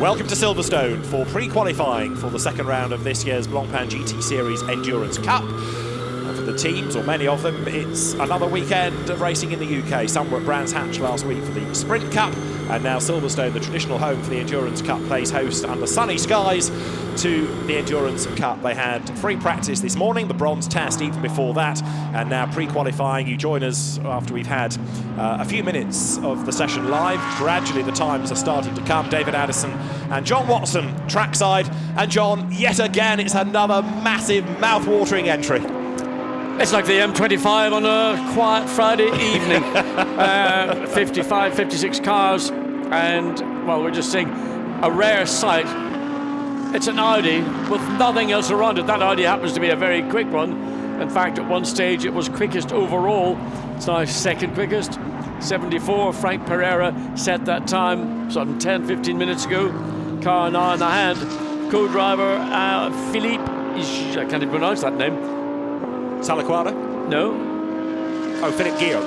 Welcome to Silverstone for pre-qualifying for the second round of this year's Blancpain GT Series Endurance Cup. And for the teams, or many of them, it's another weekend of racing in the UK. Some were at Brands Hatch last week for the Sprint Cup, and now Silverstone, the traditional home for the Endurance Cup, plays host under sunny skies to the Endurance Cup. They had free practice this morning, the bronze test even before that, and now pre-qualifying. You join us after we've had a few minutes of the session live. Gradually the times are starting to come. David Addison and John Watson trackside, and John, yet again it's another massive mouth-watering entry. It's like the M25 on a quiet Friday evening. 55, 56 cars, and, well, we're just seeing a rare sight. It's an Audi with nothing else around it. That Audi happens to be a very quick one. In fact, at one stage it was quickest overall. It's now second quickest. 74, Frank Pereira set that time some 10, 15 minutes ago. Car now in the hand. Co-driver Philippe, I can't even pronounce that name. Salaquada? No. Oh, Philippe Georg.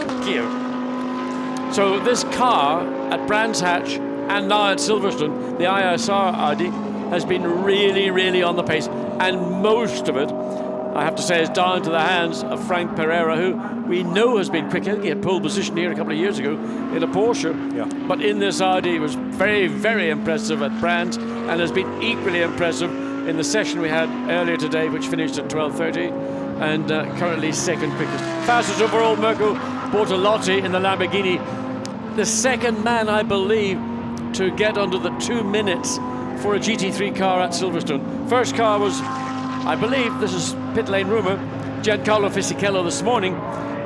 So this car at Brands Hatch and now at Silverstone, the ISR Audi, has been really, really on the pace. And most of it, I have to say, is down to the hands of Frank Pereira, who we know has been quick. I think he had pole position here a couple of years ago in a Porsche. Yeah. But in this Audi, he was very, very impressive at Brands and has been equally impressive in the session we had earlier today, which finished at 12:30. And currently second quickest. Fastest overall, Mirko Bortolotti in the Lamborghini. The second man, I believe, to get under the 2 minutes for a GT3 car at Silverstone. First car was, I believe, this is pit lane rumour, Giancarlo Fisichella this morning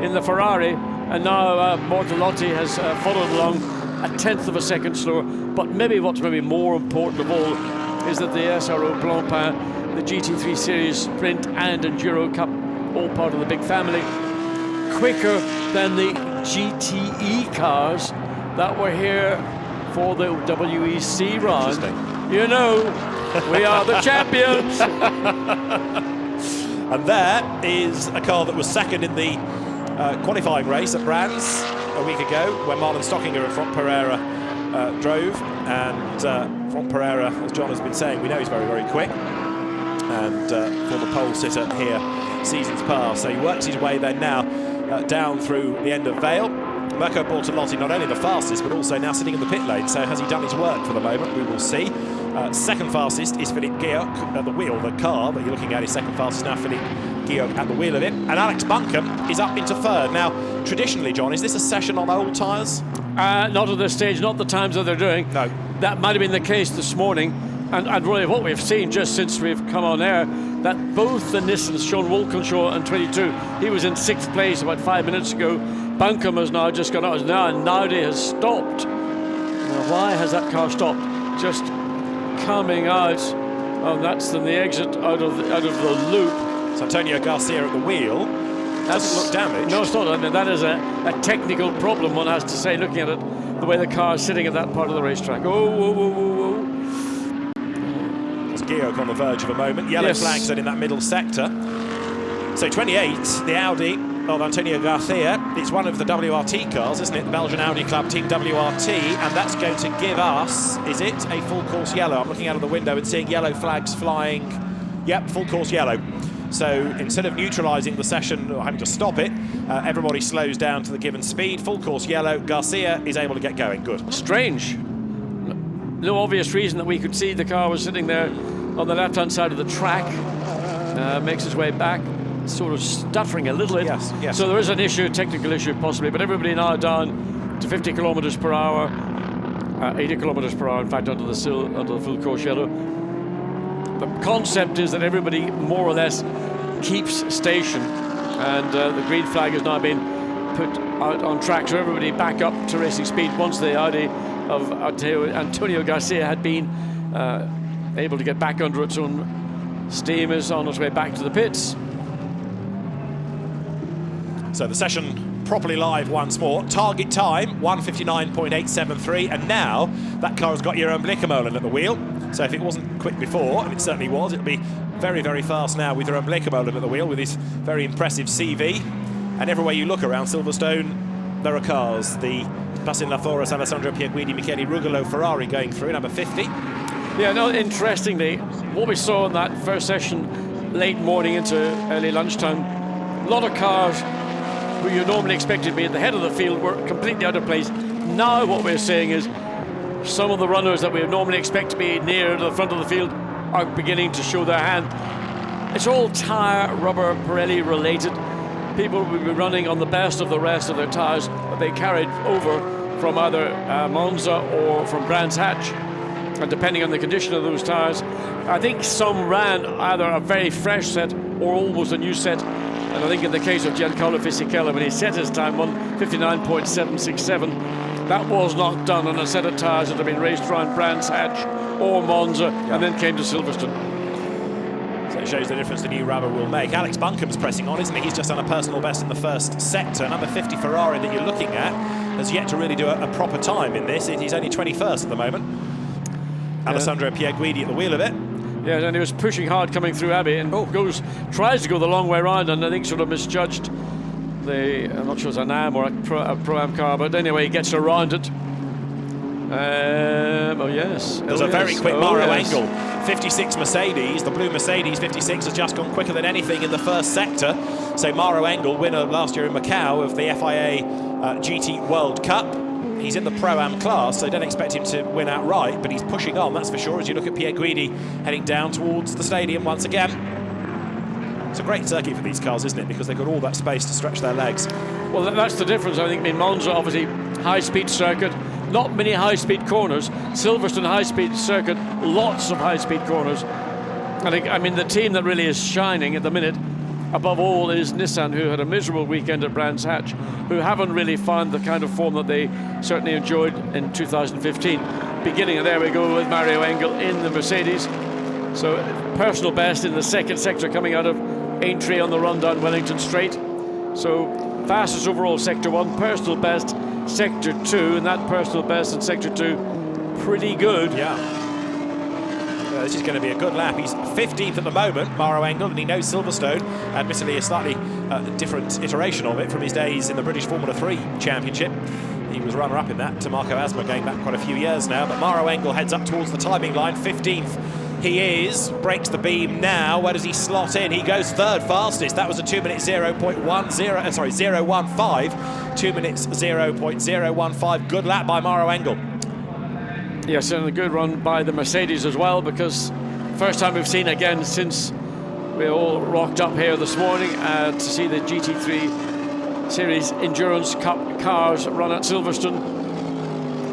in the Ferrari, and now Bortolotti has followed along a tenth of a second slower. But maybe what's maybe more important of all is that the SRO Blancpain, the GT3 Series Sprint and Enduro Cup, all part of the big family, quicker than the GTE cars that were here for the WEC round. You know, we are the champions. And there is a car that was second in the qualifying race at Brands a week ago, when Marlon Stockinger and Frank Pereira drove. And Frank Pereira, as John has been saying, we know he's very, very quick. And former pole sitter here seasons past. So he works his way then now down through the end of Vale. Mirko Bortolotti not only the fastest, but also now sitting in the pit lane. So has he done his work for the moment? We will see. Second fastest is Philippe Georg at the wheel. The car that you're looking at is second fastest now, Philippe Georg at the wheel of it. And Alex Buncombe is up into third. Now, traditionally, John, is this a session on old tyres? Not at this stage, not the times that they're doing. No. That might have been the case this morning. And really what we've seen just since we've come on air, that both the Nissans, Sean Wolkenshaw and 22, he was in 6th place about 5 minutes ago. Buncombe has now just gone out. Now Naudi has stopped. Now, why has that car stopped? Just coming out. Oh, that's then the exit out of the loop. It's Antonio Garcia at the wheel. Doesn't look damaged. No, it's not. I mean, that is a technical problem, one has to say, looking at it, the way the car is sitting at that part of the racetrack. Oh. Georg on the verge of a moment. Yellow flags then in that middle sector. So 28, the Audi of Antonio Garcia. It's one of the WRT cars, isn't it? The Belgian Audi Club Team WRT, and that's going to give us, is it a full course yellow? I'm looking out of the window and seeing yellow flags flying. Yep, full course yellow. So instead of neutralising the session or having to stop it, everybody slows down to the given speed. Full course yellow. Garcia is able to get going. Good. Strange. No obvious reason that we could see the car was sitting there on the left-hand side of the track. Makes its way back, sort of stuttering a little bit. Yes. So there is an issue, a technical issue possibly, but everybody now down to 50 kilometers per hour, 80 kilometers per hour, in fact, under the full course yellow. The concept is that everybody more or less keeps station, and the green flag has now been put out on track, so everybody back up to racing speed once the Audi of Antonio Garcia had been able to get back under its own steam, is on its way back to the pits. So the session properly live once more. Target time 1:59.873, and now that car has got Jeroen Bleekemolen at the wheel. So if it wasn't quick before, and it certainly was, it'll be very, very fast now with Jeroen Bleekemolen at the wheel with his very impressive CV. And everywhere you look around Silverstone, there are cars. The Passin La Forest, Alessandro Pierguidi, Michele Rugolo Ferrari going through, number 50. Yeah, no, interestingly, what we saw in that first session, late morning into early lunchtime, a lot of cars who you normally expect to be at the head of the field were completely out of place. Now what we're seeing is some of the runners that we normally expect to be near to the front of the field are beginning to show their hand. It's all tyre, rubber, Pirelli related. People will be running on the best of the rest of their tyres that they carried over from either Monza or from Brands Hatch. And depending on the condition of those tyres, I think some ran either a very fresh set or almost a new set. And I think in the case of Giancarlo Fisichella, when he set his time 1:59.767, that was not done on a set of tyres that had been raced around Brands Hatch or Monza, and then came to Silverstone. So it shows the difference the new rubber will make. Alex Buncombe's pressing on, isn't he? He's just done a personal best in the first sector. Number 50 Ferrari that you're looking at has yet to really do a proper time in this. He's only 21st at the moment. Alessandro Pierguidi at the wheel of it. Yeah, and he was pushing hard coming through Abbey and tries to go the long way around, and I think sort of misjudged I'm not sure it's an AM or a Pro-Am car, but anyway, he gets around it. Oh yes. There's a very quick Mauro Engel, 56 Mercedes. The blue Mercedes 56 has just gone quicker than anything in the first sector. So Mauro Engel, winner last year in Macau of the FIA GT World Cup. He's in the Pro-Am class, so don't expect him to win outright, but he's pushing on, that's for sure, as you look at Pierguidi heading down towards the stadium once again. It's a great circuit for these cars, isn't it? Because they've got all that space to stretch their legs. Well, that's the difference, I think. I mean, Monza, obviously, high-speed circuit, not many high-speed corners. Silverstone, high-speed circuit, lots of high-speed corners. And I mean, the team that really is shining at the minute, above all, is Nissan, who had a miserable weekend at Brands Hatch, who haven't really found the kind of form that they certainly enjoyed in 2015. Beginning, and there we go with Mario Engel in the Mercedes. So, personal best in the second sector coming out of Aintree on the run down Wellington Straight. So, fastest overall sector 1, personal best sector 2, and that personal best in sector 2, pretty good. Yeah. This is going to be a good lap. He's 15th at the moment, Mauro Engel, and he knows Silverstone, admittedly a slightly different iteration of it from his days in the British Formula 3 Championship. He was runner-up in that to Marco Asma going back quite a few years now, but Mauro Engel heads up towards the timing line, 15th. He breaks the beam now. Where does he slot in? He goes third fastest. That was a 2 minute 0.15. 2 minutes 0.015. Good lap by Mauro Engel. Yes, and a good run by the Mercedes as well, because first time we've seen again since we all rocked up here this morning to see the GT3 Series Endurance Cup cars run at Silverstone.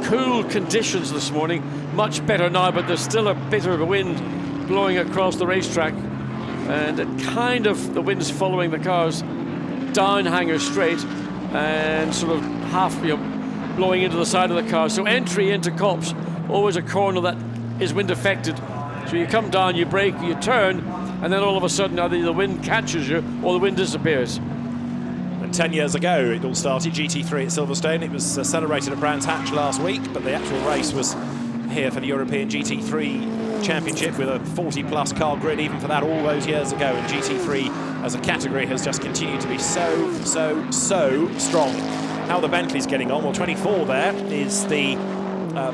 Cool conditions this morning, much better now, but there's still a bit of a wind blowing across the racetrack, and it kind of, the wind's following the cars down Hanger Straight and sort of half, blowing into the side of the car. So entry into Copse, always a corner that is wind affected. So you come down, you brake, you turn, and then all of a sudden either the wind catches you or the wind disappears. And 10 years ago it all started, GT3 at Silverstone. It was celebrated at Brands Hatch last week, but the actual race was here for the European GT3 Championship with a 40-plus car grid, even for that all those years ago. And GT3 as a category has just continued to be so strong. How the Bentley's getting on? Well, 24 there is the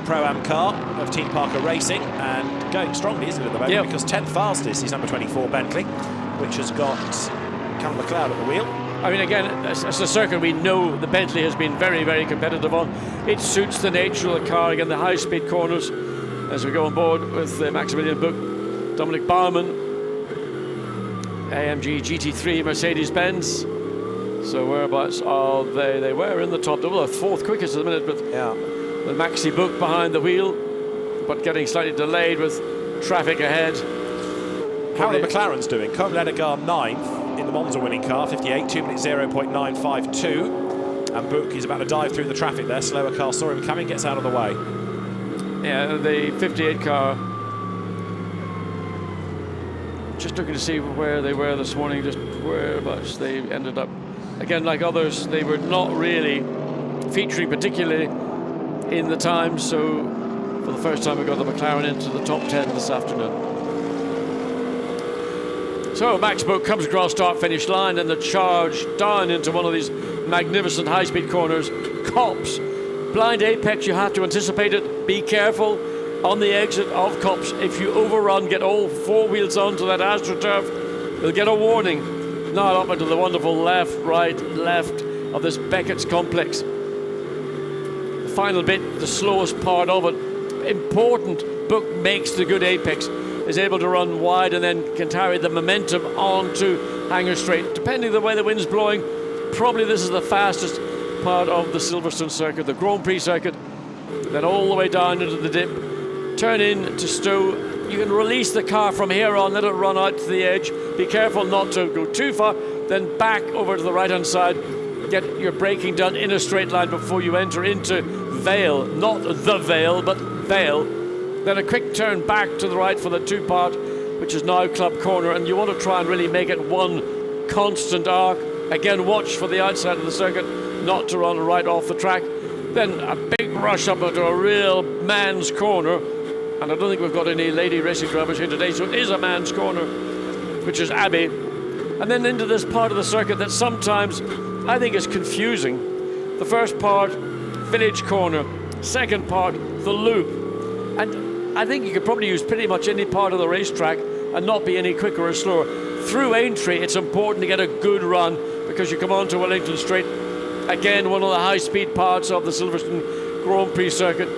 Pro-Am car of Team Parker Racing, and going strongly, isn't it, at the moment? Because 10th fastest is number 24 Bentley, which has got Callum McLeod at the wheel. I mean, again, it's a circuit we know the Bentley has been very, very competitive on. It suits the nature of the car, again, the high-speed corners, as we go on board with Maximilian Buch, Dominic Baumann, AMG GT3 Mercedes-Benz. So whereabouts are they? They were in the top, they were the fourth quickest at the minute, but with Maxi Buch behind the wheel, but getting slightly delayed with traffic ahead. How are the McLarens doing? Cohn Ledegaard 9th in the Monza winning car, 58, 2 minutes 0.952. And Buch is about to dive through the traffic there. Slower car saw him coming, gets out of the way. Yeah, the 58 car. Just looking to see where they were this morning, just whereabouts they ended up. Again, like others, they were not really featuring particularly in the time, so for the first time we got the McLaren into the top 10 this afternoon. So Max Buch comes across start-finish line, and the charge down into one of these magnificent high-speed corners. Copse, blind apex, you have to anticipate it, be careful. on the exit of Copse, if you overrun, get all four wheels onto that AstroTurf, you'll get a warning. Now up into the wonderful left, right, left of this Beckett's complex. The final bit, the slowest part of it, important. Book makes the good apex, is able to run wide and then can carry the momentum onto Hanger Straight. Depending on the way the wind's blowing, probably this is the fastest part of the Silverstone circuit, the Grand Prix circuit. Then all the way down into the dip, turn in to Stowe. You can release the car from here on, let it run out to the edge. Be careful not to go too far, then back over to the right-hand side. Get your braking done in a straight line before you enter into Vale. Not the Vale, but Vale. Then a quick turn back to the right for the two-part, which is now Club Corner, and you want to try and really make it one constant arc. Again, watch for the outside of the circuit, not to run right off the track. Then a big rush up into a real man's corner, and I don't think we've got any lady racing drivers here today, so it is a man's corner, which is Abbey. And then into this part of the circuit that sometimes I think is confusing. The first part, Village Corner. Second part, the Loop. And I think you could probably use pretty much any part of the racetrack and not be any quicker or slower. Through Aintree, it's important to get a good run because you come on to Wellington Straight. Again, one of the high-speed parts of the Silverstone Grand Prix circuit.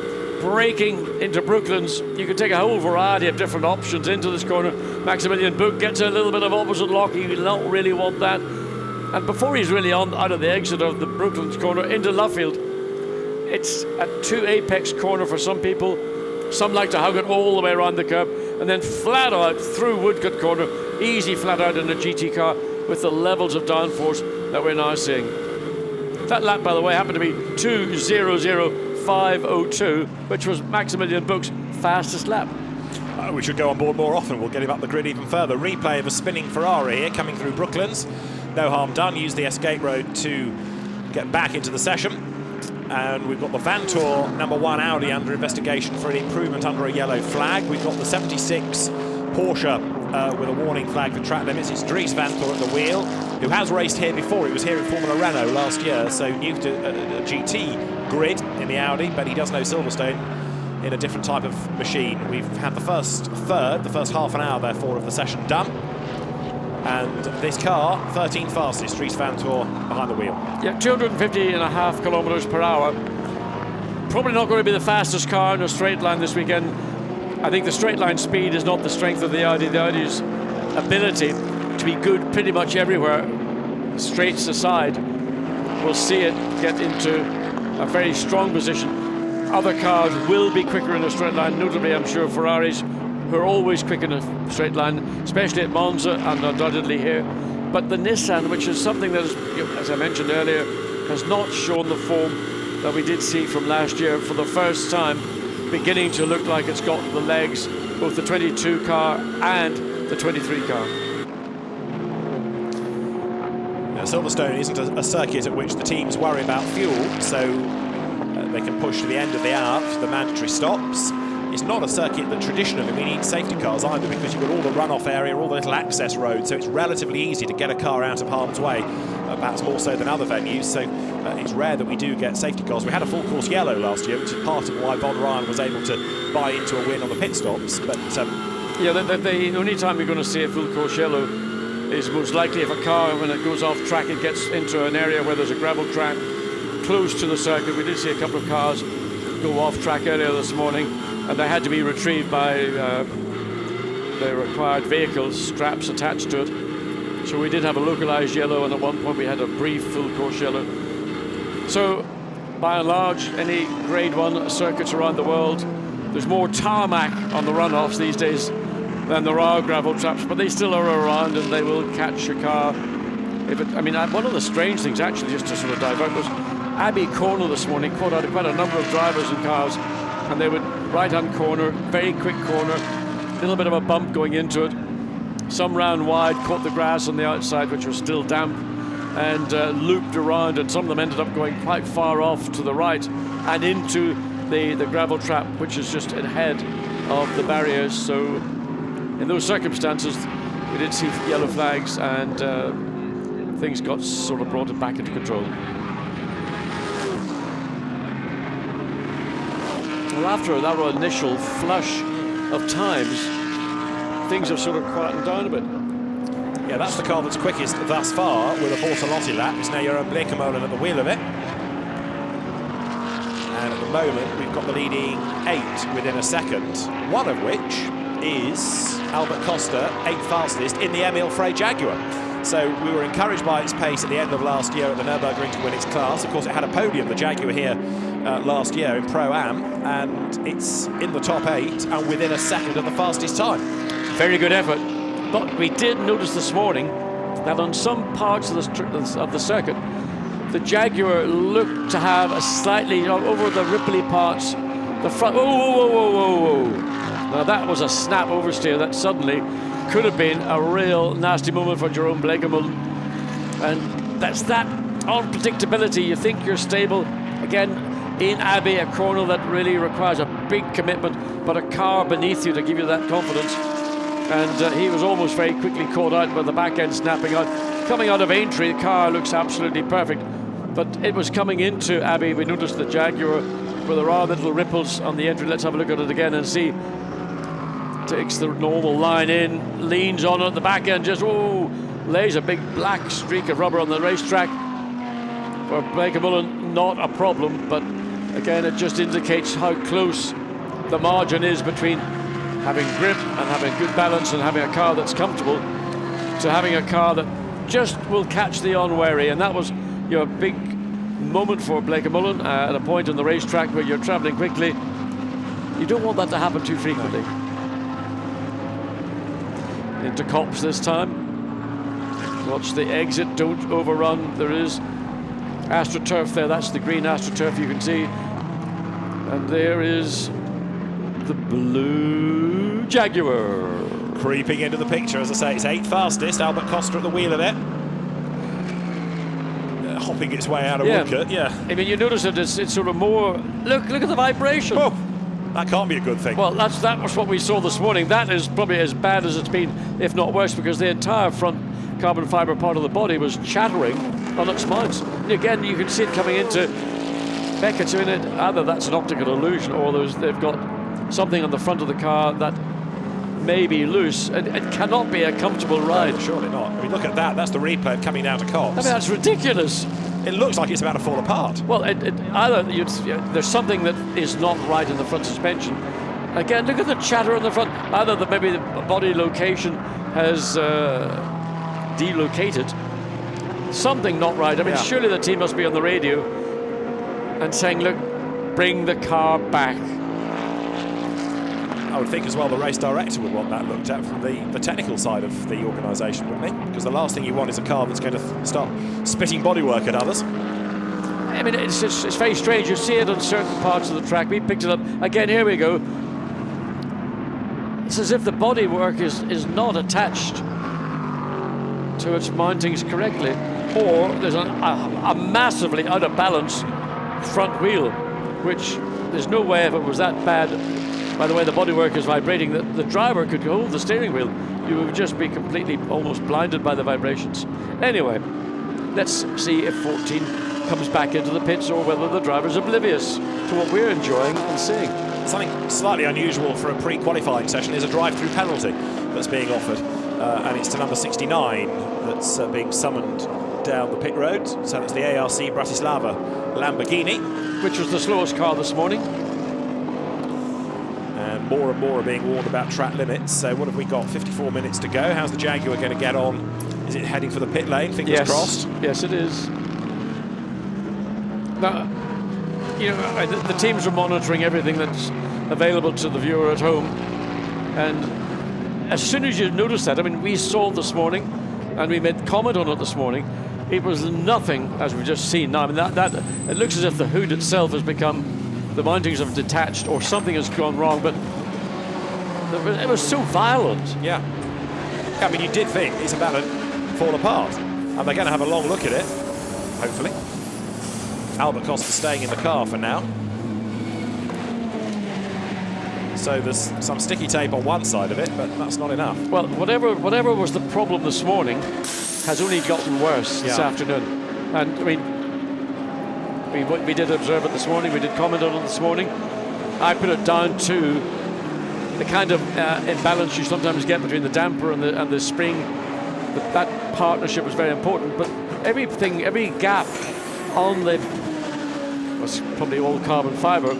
Braking into Brooklands, you can take a whole variety of different options into this corner. Maximilian Book gets a little bit of opposite lock. You don't really want that. And before he's really on out of the exit of the Brooklands corner into Luffield, it's a two apex corner for some people. Some like to hug it all the way around the curb and then flat out through Woodcote Corner, easy flat out in a GT car with the levels of downforce that we're now seeing. That lap, by the way, happened to be 2:00.502, which was Maximilian Book's fastest lap. We should go on board more often. We'll get him up the grid even further. Replay of a spinning Ferrari here coming through Brooklands. No harm done. Use the escape road to get back into the session. And we've got the Vantor #1 Audi under investigation for an improvement under a yellow flag. We've got the 76 Porsche with a warning flag for track limits. It's Dries Vantor at the wheel, who has raced here before. He was here in Formula Renault last year, so new to a GT grid in the Audi, but he does know Silverstone in a different type of machine. We've had the first half an hour, therefore, of the session done. And this car, 13th fastest, Dries Vantor behind the wheel. Yeah, 250.5 kilometers per hour. Probably not going to be the fastest car in a straight line this weekend. I think the straight line speed is not the strength of the Audi. The Audi's ability to be good pretty much everywhere, straights aside, will see it get into a very strong position. Other cars will be quicker in a straight line, notably, I'm sure, Ferraris, who are always quick in a straight line, especially at Monza and undoubtedly here. But the Nissan, which is something that, as I mentioned earlier, has not shown the form that we did see from last year, for the first time beginning to look like it's got the legs, both the 22 car and the 23 car. Now, Silverstone isn't a circuit at which the teams worry about fuel, so they can push to the end of the hour for the mandatory stops. It's not a circuit that traditionally we need safety cars either, because you've got all the runoff area, all the little access roads, so it's relatively easy to get a car out of harm's way, perhaps more so than other venues, so it's rare that we do get safety cars. We had a full course yellow last year, which is part of why Von Ryan was able to buy into a win on the pit stops, but... yeah, the only time you're going to see a full course yellow is most likely if a car, when it goes off track, it gets into an area where there's a gravel track close to the circuit. We did see a couple of cars go off track earlier this morning, and they had to be retrieved by the required vehicles, straps attached to it. So we did have a localized yellow, and at one point we had a brief full course yellow. So by and large, any grade 1 circuits around the world, there's more tarmac on the runoffs these days than there are gravel traps, but they still are around and they will catch your car. One of the strange things, actually, just to sort of divert, was Abbey Corner this morning caught out quite a number of drivers and cars, and they would right-hand corner, very quick corner, a little bit of a bump going into it. Some ran wide, caught the grass on the outside, which was still damp, and looped around, and some of them ended up going quite far off to the right and into the gravel trap, which is just ahead of the barriers. So in those circumstances, we did see yellow flags, and things got sort of brought it back into control. Well, after that initial flush of times, things have sort of quietened down a bit. Yeah, that's the car that's quickest thus far with a Bortolotti lap. It's now your own Blancpain at the wheel of it. And at the moment, we've got the leading 8 within a second, one of which is Albert Costa, 8th fastest in the Emile Frey Jaguar. So we were encouraged by its pace at the end of last year at the Nürburgring to win its class. Of course, it had a podium, the Jaguar here last year in Pro-Am, and it's in the top 8 and within a second of the fastest time. Very good effort. But we did notice this morning that on some parts of the circuit, the Jaguar looked to have a slightly, over the ripply parts, the front, whoa. Now that was a snap oversteer that suddenly could have been a real nasty moment for Jerome Blancpain. And that's that unpredictability. You think you're stable. Again, in Abbey, a corner that really requires a big commitment, but a car beneath you to give you that confidence. And he was almost very quickly caught out by the back end snapping out. Coming out of Aintree, the car looks absolutely perfect. But it was coming into Abbey. We noticed the Jaguar with there are little ripples on the entry. Let's have a look at it again and see. Takes the normal line in, leans on it at the back end, just lays a big black streak of rubber on the racetrack. For Blancpain, not a problem, but again, it just indicates how close the margin is between having grip and having good balance and having a car that's comfortable to having a car that just will catch the unwary. And that was your big moment for Blancpain at a point on the racetrack where you're traveling quickly. You don't want that to happen too frequently. Into Copse this time. Watch the exit, don't overrun. There is AstroTurf there, that's the green AstroTurf you can see. And there is the blue Jaguar. Creeping into the picture, as I say, it's 8th fastest. Albert Costa at the wheel of it. Hopping its way out of Woodcote, I mean, you notice that it's sort of more. Look at the vibration. Oh, that can't be a good thing. Well, that was what we saw this morning. That is probably as bad as it's been, if not worse, because the entire front carbon fibre part of the body was chattering on its mounts. And again, you can see it coming into Beckett's in it. Either that's an optical illusion, or they've got something on the front of the car that may be loose. And it cannot be a comfortable ride. No, surely not. I mean, look at that. That's the replay of coming down to Copse. I mean, that's ridiculous. It looks like it's about to fall apart. Well, either there's something that is not right in the front suspension. Again, look at the chatter on the front. Either maybe the body location has delocated. Something not right. I mean, surely the team must be on the radio and saying, look, bring the car back. I would think as well the race director would want that looked at from the technical side of the organisation, wouldn't he? Because the last thing you want is a car that's going to start spitting bodywork at others. I mean, it's very strange. You see it on certain parts of the track. We picked it up. Again, here we go. It's as if the bodywork is not attached to its mountings correctly. Or there's a massively out of balance front wheel, which there's no way if it was that bad. By the way, the bodywork is vibrating, that the driver could hold the steering wheel. You would just be completely almost blinded by the vibrations. Anyway, let's see if 14 comes back into the pits or whether the driver's oblivious to what we're enjoying and seeing. Something slightly unusual for a pre-qualifying session is a drive-through penalty that's being offered. And it's to number 69 that's being summoned down the pit road. So that's the ARC Bratislava Lamborghini. Which was the slowest car this morning. And more are being warned about track limits. So what have we got? 54 minutes to go. How's the Jaguar going to get on? Is it heading for the pit lane? Fingers crossed. Yes, it is. Now, you know, the teams are monitoring everything that's available to the viewer at home. And as soon as you notice that, I mean, we saw this morning, and we made comment on it this morning. It was nothing, as we've just seen now. I mean, that it looks as if the hood itself has become, the mountings have detached or something has gone wrong, but it was so violent. Yeah. I mean, you did think it's about to fall apart, and they're going to have a long look at it, hopefully. Albert Costa staying in the car for now. So there's some sticky tape on one side of it, but that's not enough. Well, whatever was the problem this morning has only gotten worse this afternoon. And I mean, we did observe it this morning, we did comment on it this morning. I put it down to the kind of imbalance you sometimes get between the damper and the spring. That partnership was very important, but every gap on the, what's probably all carbon fiber,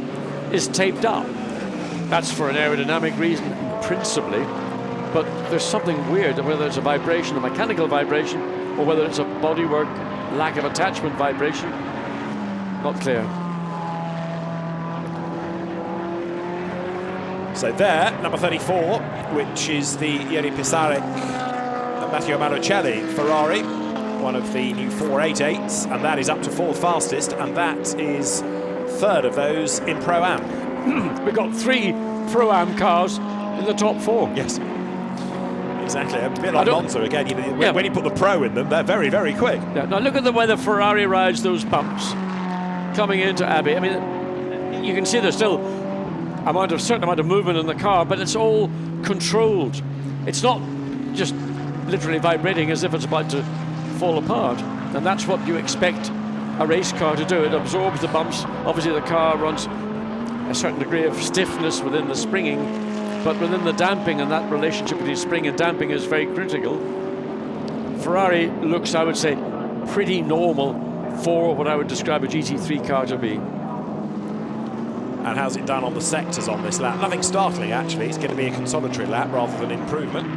is taped up. That's for an aerodynamic reason, principally, but there's something weird, whether it's a vibration, a mechanical vibration, or whether it's a bodywork, lack of attachment vibration, not clear. So there, number 34, which is the Jiri Pisaric Matteo Marocelli Ferrari, one of the new 488s, and that is up to fourth fastest, and that is third of those in Pro-Am. We've got 3 Pro-Am cars in the top 4. Yes. Exactly, a bit like Monza again. When you put the Pro in them, they're very, very quick. Yeah. Now look at the way the Ferrari rides those bumps coming into Abbey. I mean, you can see there's still a certain amount of movement in the car, but it's all controlled. It's not just literally vibrating as if it's about to fall apart. And that's what you expect a race car to do. It absorbs the bumps. Obviously the car runs a certain degree of stiffness within the springing, but within the damping, and that relationship between spring and damping is very critical. Ferrari looks, I would say, pretty normal for what I would describe a GT3 car to be. And how's it done on the sectors on this lap? Nothing startling, actually. It's going to be a consolatory lap rather than improvement.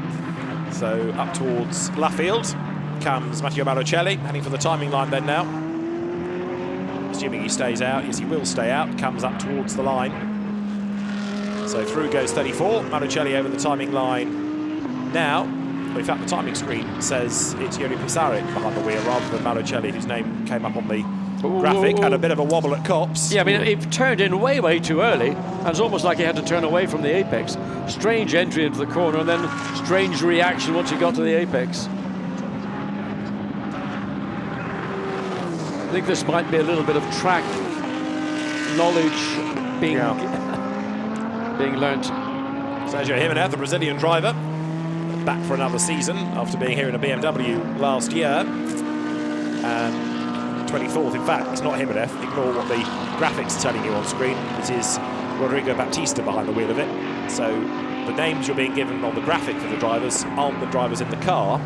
So up towards Luffield comes Matteo Marocelli, heading for the timing line then now. Assuming he stays out. Yes, he will stay out. Comes up towards the line. So through goes 34. Marocelli over the timing line now. In fact, the timing screen says it's Jiri Pisaric behind the wheel rather than Marocelli, whose name came up on the graphic, and a bit of a wobble at Copse. Yeah, I mean, he turned in way, way too early, and it's almost like he had to turn away from the apex. Strange entry into the corner, and then strange reaction once he got to the apex. I think this might be a little bit of track knowledge being learnt. Sergio Jimenez, the Brazilian driver, back for another season after being here in a BMW last year. 24th, in fact, it's not Jimenez. Ignore what the graphics are telling you on screen. It is Rodrigo Baptista behind the wheel of it. So the names you're being given on the graphic for the drivers aren't the drivers in the car,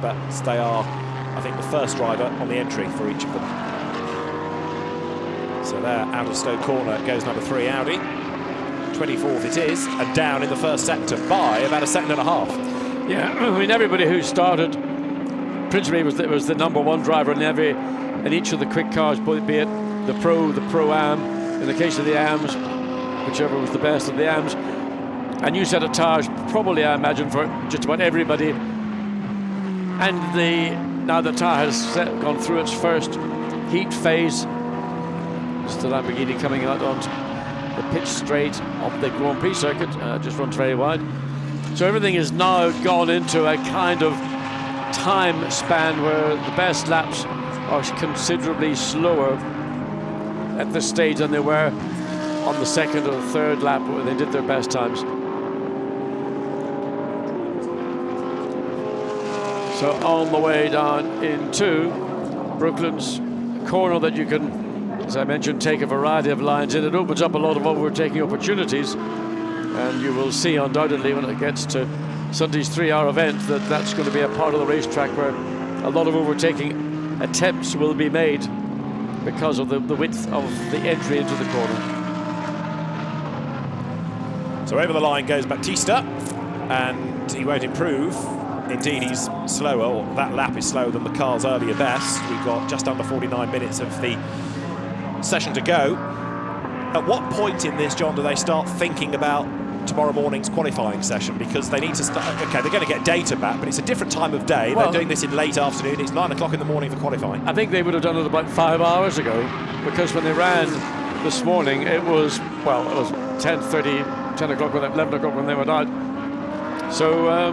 but they are, I think, the first driver on the entry for each of them. So there, out of Stowe corner goes number 3 Audi. 24th it is, and down in the first sector by about a second and a half. Yeah, I mean, everybody who started principally was the number 1 driver in each of the quick cars, be it the Pro, the Pro-Am, in the case of the AMs, whichever was the best of the AMs. A new set of tires, probably, I imagine, for just about everybody. And now the tyre has gone through its first heat phase. It's the Lamborghini coming out onto the pitch straight of the Grand Prix circuit, just runs very wide. So everything is now gone into a kind of time span where the best laps are considerably slower at this stage than they were on the second or the third lap where they did their best times. So on the way down into Brooklands, a corner that you can, as I mentioned, take a variety of lines in. It opens up a lot of overtaking opportunities, and you will see undoubtedly when it gets to Sunday's 3-hour event that that's going to be a part of the racetrack where a lot of overtaking attempts will be made because of the width of the entry into the corner. So over the line goes Baptista, and he won't improve. Indeed, he's slower, or that lap is slower than the car's earlier best. We've got just under 49 minutes of the session to go. At what point in this, John, do they start thinking about tomorrow morning's qualifying session? Because they need to start, okay, they're going to get data back, but it's a different time of day. Well, they're doing this in late afternoon. It's 9 o'clock in the morning for qualifying. I think they would have done it about 5 hours ago, because when they ran this morning, it was 10:30, 10 o'clock, 11 o'clock when they went out. So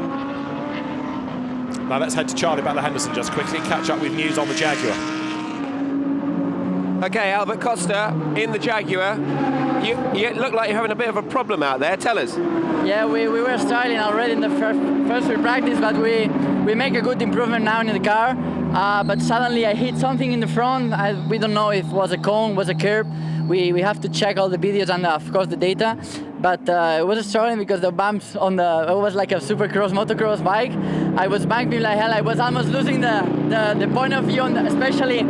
now let's head to Charlie Butler-Henderson just quickly, catch up with news on the Jaguar. Okay, Albert Costa in the Jaguar. You look like you're having a bit of a problem out there. Tell us. Yeah, we were styling already in the first free practice, but we make a good improvement now in the car. But suddenly I hit something in the front. We don't know if it was a cone, was a curb. we have to check all the videos and of course the data. But it was struggling because the bumps on it was like a supercross, motocross bike. I was banking like hell. I was almost losing the point of view, especially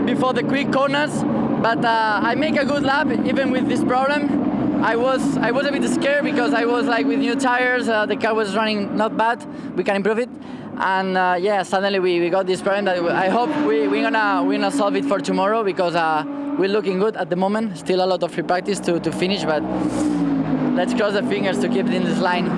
before the quick corners. But I make a good lap even with this problem. I was a bit scared because I was like with new tires. The car was running not bad. We can improve it. And yeah, suddenly we got this problem that I hope we're gonna solve it for tomorrow because we're looking good at the moment. Still a lot of free practice to finish, but let's cross the fingers to keep it in this line.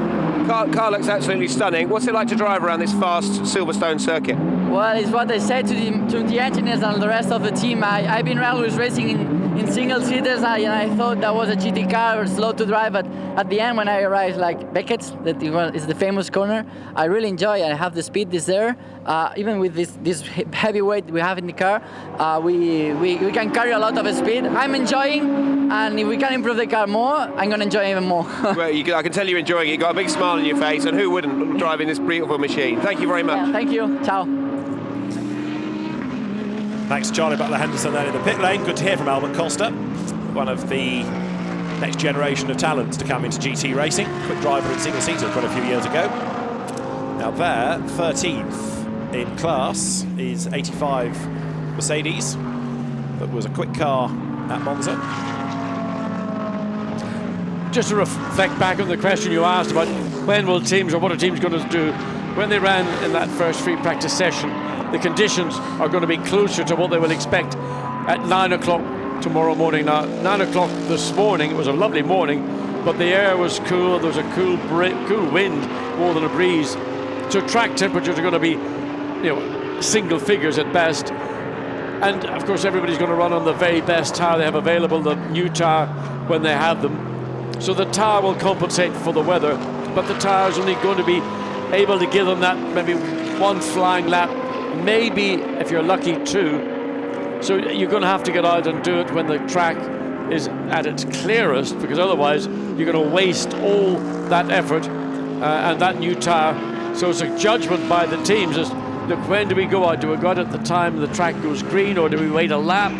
Car looks absolutely stunning. What's it like to drive around this fast Silverstone circuit? Well, it's what I said to the engineers and the rest of the team. I've been always racing in single seaters, and I thought that was a GT car or slow to drive. But at the end, when I arrived, like Beckett's, that is the famous corner, I really enjoy. I have the speed is there. Even with this heavy weight we have in the car, we can carry a lot of speed. I'm enjoying, and if we can improve the car more, I'm gonna enjoy even more. Well, I can tell you're enjoying it. You've got a big smile on your face, and who wouldn't driving this beautiful machine? Thank you very much. Yeah, thank you. Ciao. Thanks to Charlie Butler-Henderson then in the pit lane. Good to hear from Albert Costa, one of the next generation of talents to come into GT racing. Quick driver in single seater quite a few years ago. Now there, 13th in class is 85 Mercedes. That was a quick car at Monza. Just to reflect back on the question you asked about when will teams or what are teams going to do, when they ran in that first free practice session, the conditions are going to be closer to what they will expect at 9 o'clock tomorrow morning. Now, 9 o'clock this morning, it was a lovely morning, but the air was cool. There was a cool wind more than a breeze. So track temperatures are going to be, single figures at best. And of course, everybody's going to run on the very best tire they have available, the new tire when they have them. So the tire will compensate for the weather, but the tire is only going to be able to give them that maybe one flying lap, maybe if you're lucky two. So you're going to have to get out and do it when the track is at its clearest, because otherwise you're going to waste all that effort and that new tire. So it's a judgment by the teams as, look, when do we go out? Do we go out at the time the track goes green, or do we wait a lap?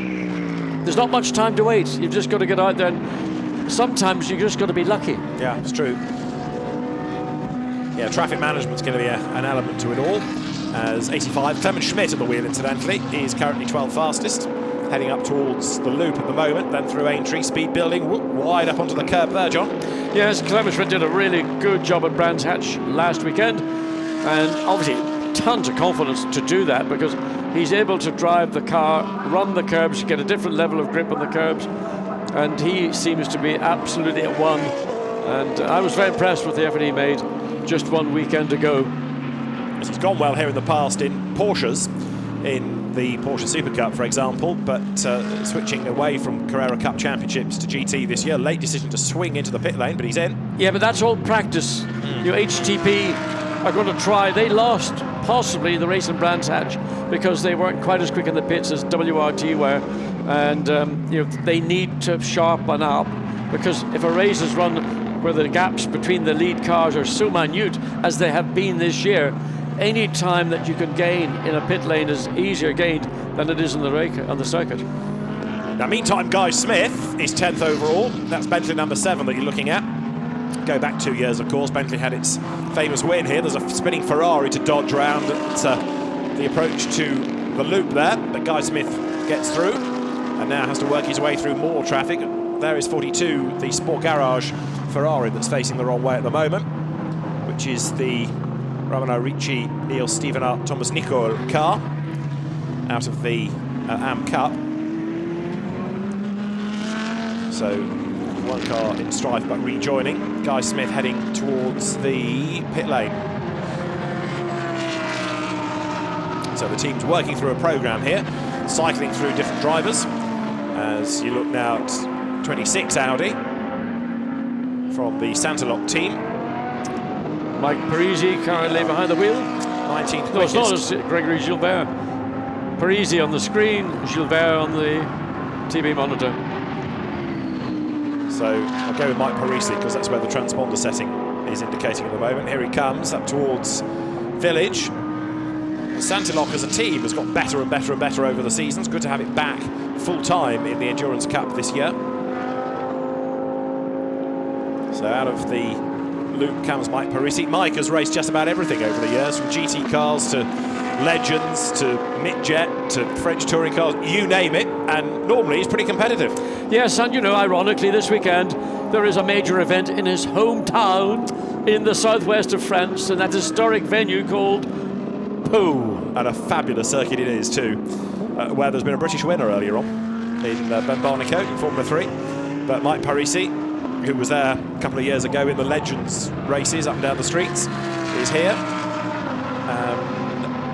There's not much time to wait. You've just got to get out there, and sometimes you've just got to be lucky. Yeah, it's true. Yeah, traffic management's going to be an element to it all. As 85, Clement Schmidt at the wheel, incidentally, is currently 12th fastest, heading up towards the loop at the moment, then through Aintree, speed building, wide up onto the curb there, John. Yes, Clement Schmidt did a really good job at Brands Hatch last weekend, and obviously tons of confidence to do that because he's able to drive the car, run the curbs, get a different level of grip on the curbs, and he seems to be absolutely at one. And I was very impressed with the effort he made just one weekend ago. He's gone well here in the past in Porsches, in the Porsche Super Cup, for example, but switching away from Carrera Cup Championships to GT this year. Late decision to swing into the pit lane, but he's in. Yeah, but that's all practice. HTP are going to try. They lost possibly the race in Brands Hatch because they weren't quite as quick in the pits as WRT were, and they need to sharpen up, because if a race is run where the gaps between the lead cars are so minute as they have been this year, any time that you can gain in a pit lane is easier gained than it is on the circuit. Now, meantime, Guy Smith is 10th overall. That's Bentley number 7 that you're looking at. Go back 2 years, of course. Bentley had its famous win here. There's a spinning Ferrari to dodge round at the approach to the loop there, but Guy Smith gets through and now has to work his way through more traffic. There is 42, the Sport Garage Ferrari that's facing the wrong way at the moment, which is the Romano Ricci, Neil Stevenart, Thomas Nicol car out of the AM Cup. So one car in strife but rejoining. Guy Smith heading towards the pit lane. So the team's working through a programme here, cycling through different drivers. As you look now at 26 Audi from the Santalok team. Mike Parisi currently behind the wheel. 19th No, it's not, quickest. it's Gregory Gilbert. Parisi on the screen, Gilbert on the TV monitor. So I'll go with Mike Parisi because that's where the transponder setting is indicating at the moment. Here he comes up towards Village. Santilok as a team has got better and better and better over the seasons. Good to have it back full time in the Endurance Cup this year. So out of the loop comes Mike Parisi. Mike has raced just about everything over the years, from GT cars to Legends to Midjet to French touring cars, you name it, and normally he's pretty competitive. Yes, and you know, ironically, this weekend there is a major event in his hometown in the southwest of France, in that historic venue called Pau. And a fabulous circuit it is too, where there's been a British winner earlier on in Ben Barnicoat in Formula 3. But Mike Parisi, who was there a couple of years ago in the Legends races up and down the streets, is here.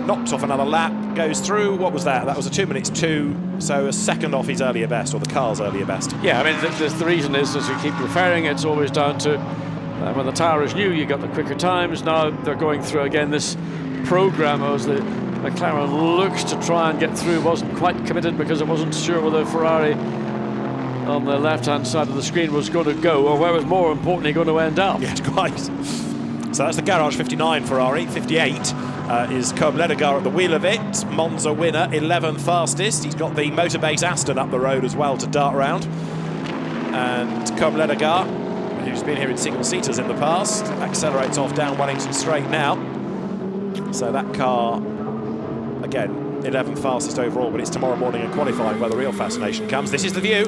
Knocks off another lap, goes through. What was that? That was a 2 minutes 2, so a second off his earlier best, or the car's earlier best. Yeah, I mean, the reason is, as you keep referring, it's always down to when the tyre is new, you got the quicker times. Now they're going through again this program as the McLaren looks to try and get through. Wasn't quite committed because it wasn't sure whether Ferrari on the left-hand side of the screen was going to go, or where was more importantly going to end up. Yes, quite. So that's the Garage 59 Ferrari. 58 is Cobb Ledegar at the wheel of it. Monza winner, 11th fastest. He's got the Motorbase Aston up the road as well to dart round. And Cobb Ledegar, who's been here in single-seaters in the past, accelerates off down Wellington Straight now. So that car, again, 11th fastest overall, but it's tomorrow morning in qualifying where the real fascination comes. This is the view.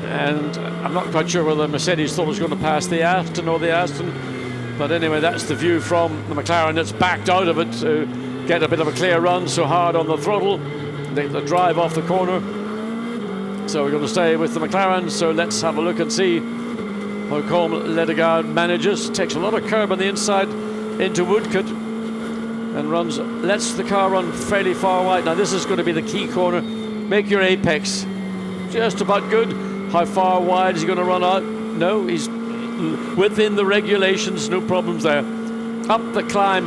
And I'm not quite sure whether Mercedes thought it was going to pass the Aston or the Aston, but anyway, that's the view from the McLaren that's backed out of it to get a bit of a clear run, so hard on the throttle. They drive off the corner. So we're going to stay with the McLaren, so let's have a look and see how Cobb Ledegar manages. Takes a lot of curb on the inside into Woodcote and lets the car run fairly far wide. Now this is going to be the key corner. Make your apex just about good. How far wide is he going to run out? No, he's within the regulations, no problems there. Up the climb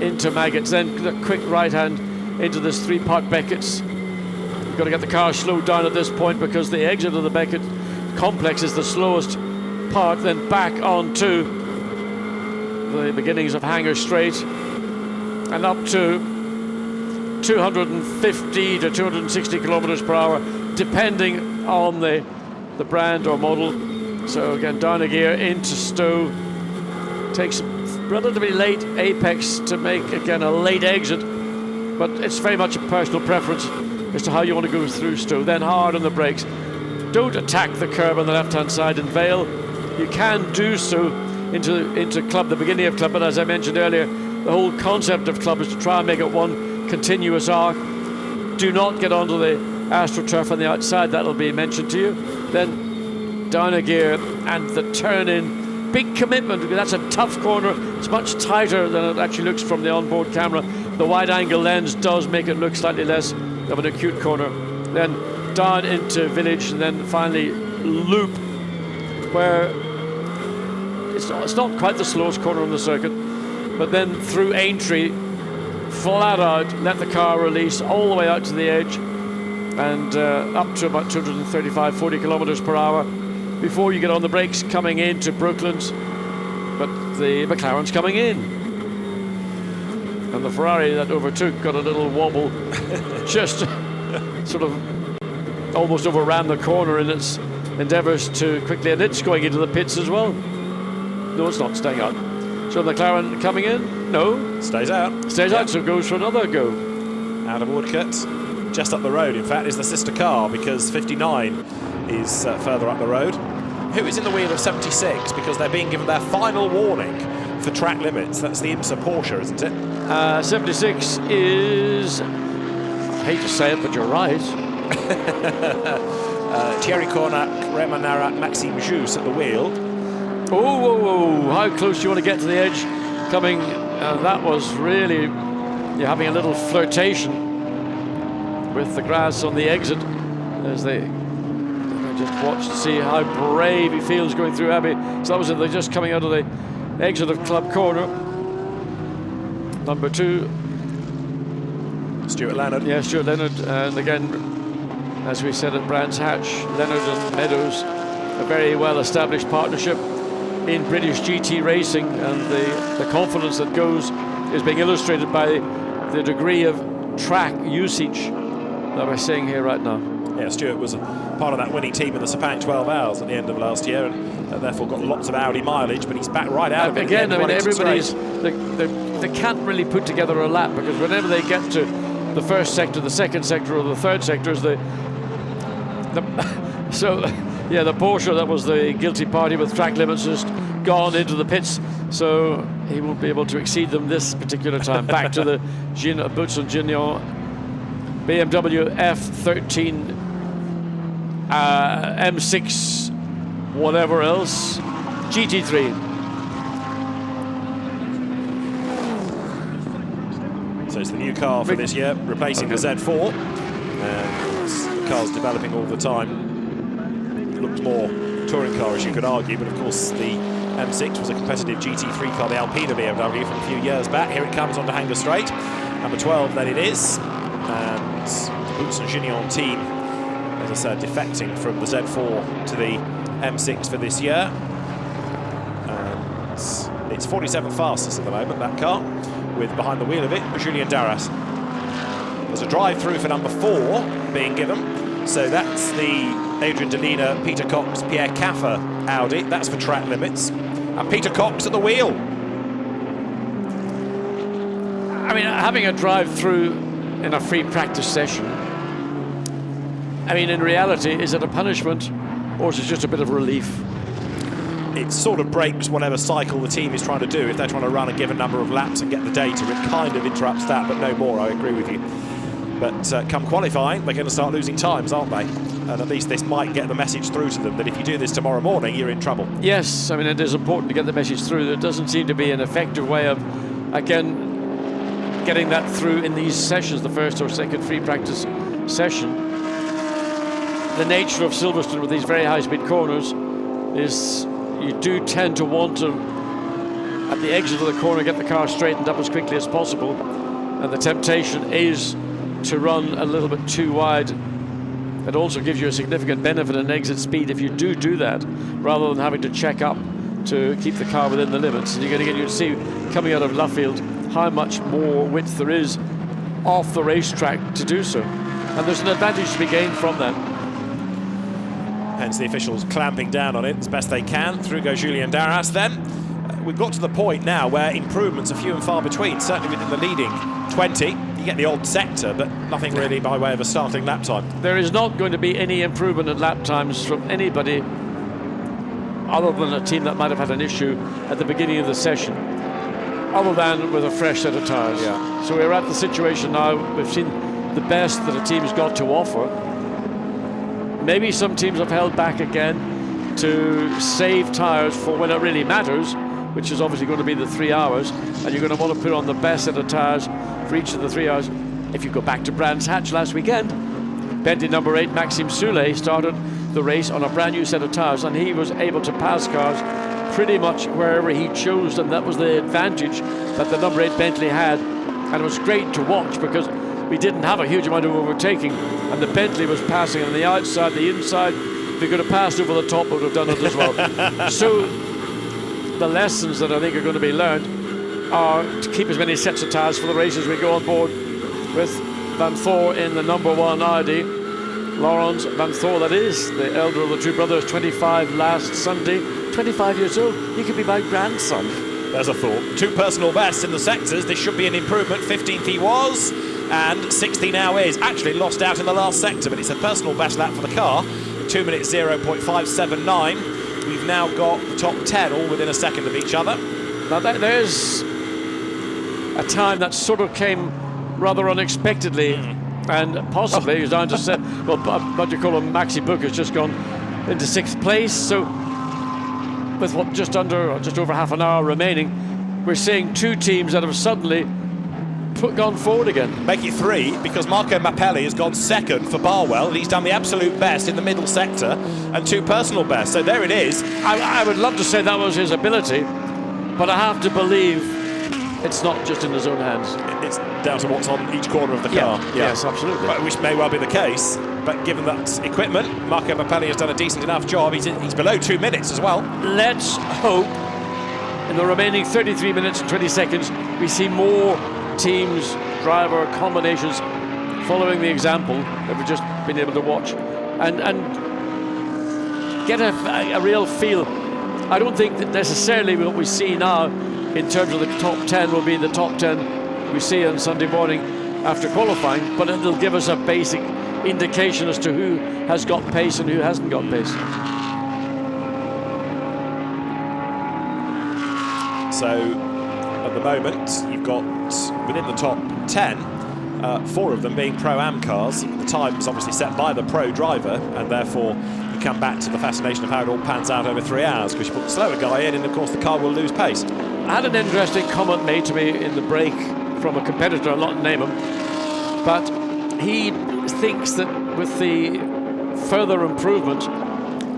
into Maggots, then the quick right hand into this 3-part Beckett's. You've got to get the car slowed down at this point because the exit of the Beckett complex is the slowest part, then back onto the beginnings of Hanger Straight and up to 250 to 260 kilometers per hour, depending on the brand or model. So again, down a gear into Stowe. Takes relatively late apex to make again a late exit, but it's very much a personal preference as to how you want to go through Stowe. Then hard on the brakes. Don't attack the curb on the left-hand side in Vale. You can do so into Club, the beginning of Club, but as I mentioned earlier, the whole concept of Club is to try and make it one continuous arc. Do not get onto the AstroTurf on the outside, that'll be mentioned to you. Then down a gear and the turn in. Big commitment, because that's a tough corner. It's much tighter than it actually looks from the onboard camera. The wide angle lens does make it look slightly less of an acute corner. Then down into Village and then finally loop, where it's not quite the slowest corner on the circuit, but then through Aintree, flat out, let the car release all the way out to the edge and up to about 235-40 kilometers per hour before you get on the brakes coming into Brooklands. But the McLaren's coming in, and the Ferrari that overtook got a little wobble, just sort of almost overran the corner in its endeavours to quickly, and it's going into the pits as well. No, it's not, staying out. So McLaren coming in, no. Stays out. Stays out, so goes for another go. Out of Woodcote. Just up the road, in fact, is the sister car, because 59 is further up the road. Who is in the wheel of 76? Because they're being given their final warning for track limits. That's the IMSA Porsche, isn't it? 76 is, I hate to say it, but you're right. Thierry Cornac, Raymond Narat, Maxime Jousse at the wheel. Oh, how close do you want to get to the edge? Coming, that was really, you're having a little flirtation with the grass on the exit as they just watch to see how brave he feels going through Abbey. So that was it, they're just coming out of the exit of Club Corner. Number 2. Stuart Leonard. Yeah, Stuart Leonard, and again, as we said at Brands Hatch, Leonard and Meadows, a very well-established partnership. in British GT racing, and the confidence that goes is being illustrated by the degree of track usage that we're seeing here right now. Yeah, Stewart was a part of that winning team in the Sepang 12 Hours at the end of last year, and therefore got lots of Audi mileage, but he's back right out of it. Again, I mean, everybody's, they can't really put together a lap, because whenever they get to the first sector, the second sector, or the third sector, so yeah, the Porsche, that was the guilty party with track limits, just gone into the pits, so he won't be able to exceed them this particular time. Back to the Boots and Gignon BMW F13 M6 whatever else GT3. So it's the new car for this year, replacing the Z4. The car's developing all the time. It looks more touring car, as you could argue, but of course the M6 was a competitive GT3 car, the Alpina BMW, from a few years back. Here it comes onto Hanger Straight. Number 12 then it is. And the Boots and Gignon team, as I said, defecting from the Z4 to the M6 for this year. And it's 47th fastest at the moment, that car, with behind the wheel of it Julien Darras. There's a drive-through for number 4 being given. So that's the Adrian Delina, Peter Cox, Pierre Caffer Audi. That's for track limits. And Peter Cox at the wheel. I mean, having a drive-through in a free practice session, I mean, in reality, is it a punishment or is it just a bit of relief? It sort of breaks whatever cycle the team is trying to do. If they're trying to run a given number of laps and get the data, it kind of interrupts that, but no more. I agree with you. But come qualifying, they're going to start losing times, aren't they? And at least this might get the message through to them that if you do this tomorrow morning, you're in trouble. Yes, I mean, it is important to get the message through. There doesn't seem to be an effective way of, again, getting that through in these sessions, the first or second free practice session. The nature of Silverstone with these very high-speed corners is you do tend to want to, at the exit of the corner, get the car straightened up as quickly as possible. And the temptation is to run a little bit too wide. It also gives you a significant benefit in exit speed if you do that, rather than having to check up to keep the car within the limits. And you're going to get, you see coming out of Luffield how much more width there is off the racetrack to do so. And there's an advantage to be gained from that. Hence the officials clamping down on it as best they can. Through goes Julien Darras then. We've got to the point now where improvements are few and far between, certainly within the leading 20. You get the odd sector, but nothing really by way of a starting lap time. There is not going to be any improvement in lap times from anybody other than a team that might have had an issue at the beginning of the session, other than with a fresh set of tyres. Yeah. So we're at the situation now, we've seen the best that a team's got to offer. Maybe some teams have held back again to save tyres for when it really matters, which is obviously going to be the 3 hours, and you're going to want to put on the best set of tyres for each of the 3 hours. If you go back to Brands Hatch last weekend, Bentley number 8, Maxime Soulet, started the race on a brand new set of tyres, and he was able to pass cars pretty much wherever he chose, and that was the advantage that the number 8 Bentley had. And it was great to watch because we didn't have a huge amount of overtaking, and the Bentley was passing on the outside, the inside. If he could have passed over the top, would have done it as well. So the lessons that I think are going to be learned are to keep as many sets of tyres for the race as we go on board with Van Thor in the number 1 Audi. Laurens Van Thor, that is, the elder of the two brothers, 25 last Sunday. 25 years old, he could be my grandson. There's a thought. 2 personal bests in the sectors. This should be an improvement. 15th he was, and 60 now is. Actually lost out in the last sector, but it's a personal best lap for the car. 2 minutes 0.579. We've now got the top 10 all within a second of each other. Now there's a time that sort of came rather unexpectedly, and possibly is down to set. Well, what you call him, Maxi Book has just gone into 6th place. So with what just over half an hour remaining, we're seeing 2 teams that have suddenly gone forward again. Make it 3 because Marco Mappelli has gone second for Barwell, and he's done the absolute best in the middle sector, and 2 personal bests. So there it is. I would love to say that was his ability, but I have to believe it's not just in his own hands. It's down to what's on each corner of the car. Yes, absolutely. Which may well be the case. but given that equipment, Marco Mappelli has done a decent enough job. He's below 2 minutes as well. Let's hope in the remaining 33 minutes and 20 seconds we see more teams, driver combinations following the example that we've just been able to watch and get a real feel. I don't think that necessarily what we see now in terms of the top 10 will be the top 10 we see on Sunday morning after qualifying, but it'll give us a basic indication as to who has got pace and who hasn't got pace. So at the moment you've got within the top 10 4 of them being Pro-Am cars. The time is obviously set by the pro driver, and therefore you come back to the fascination of how it all pans out over 3 hours, because you put the slower guy in and of course the car will lose pace. I had an interesting comment made to me in the break from a competitor, I'll not name him, but he thinks that with the further improvement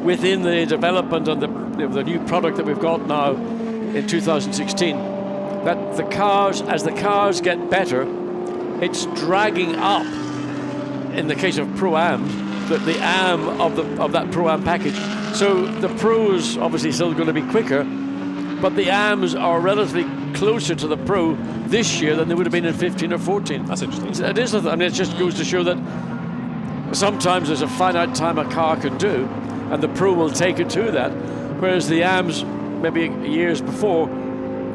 within the development and the new product that we've got now in 2016, that the cars, as the cars get better, it's dragging up, in the case of Pro-Am, the AM of that Pro-Am package. So the Pro's obviously still going to be quicker, but the AMs are relatively closer to the Pro this year than they would have been in 15 or 14. That's interesting. It is. I mean, it just goes to show that sometimes there's a finite time a car can do, and the Pro will take it to that, whereas the AMs maybe years before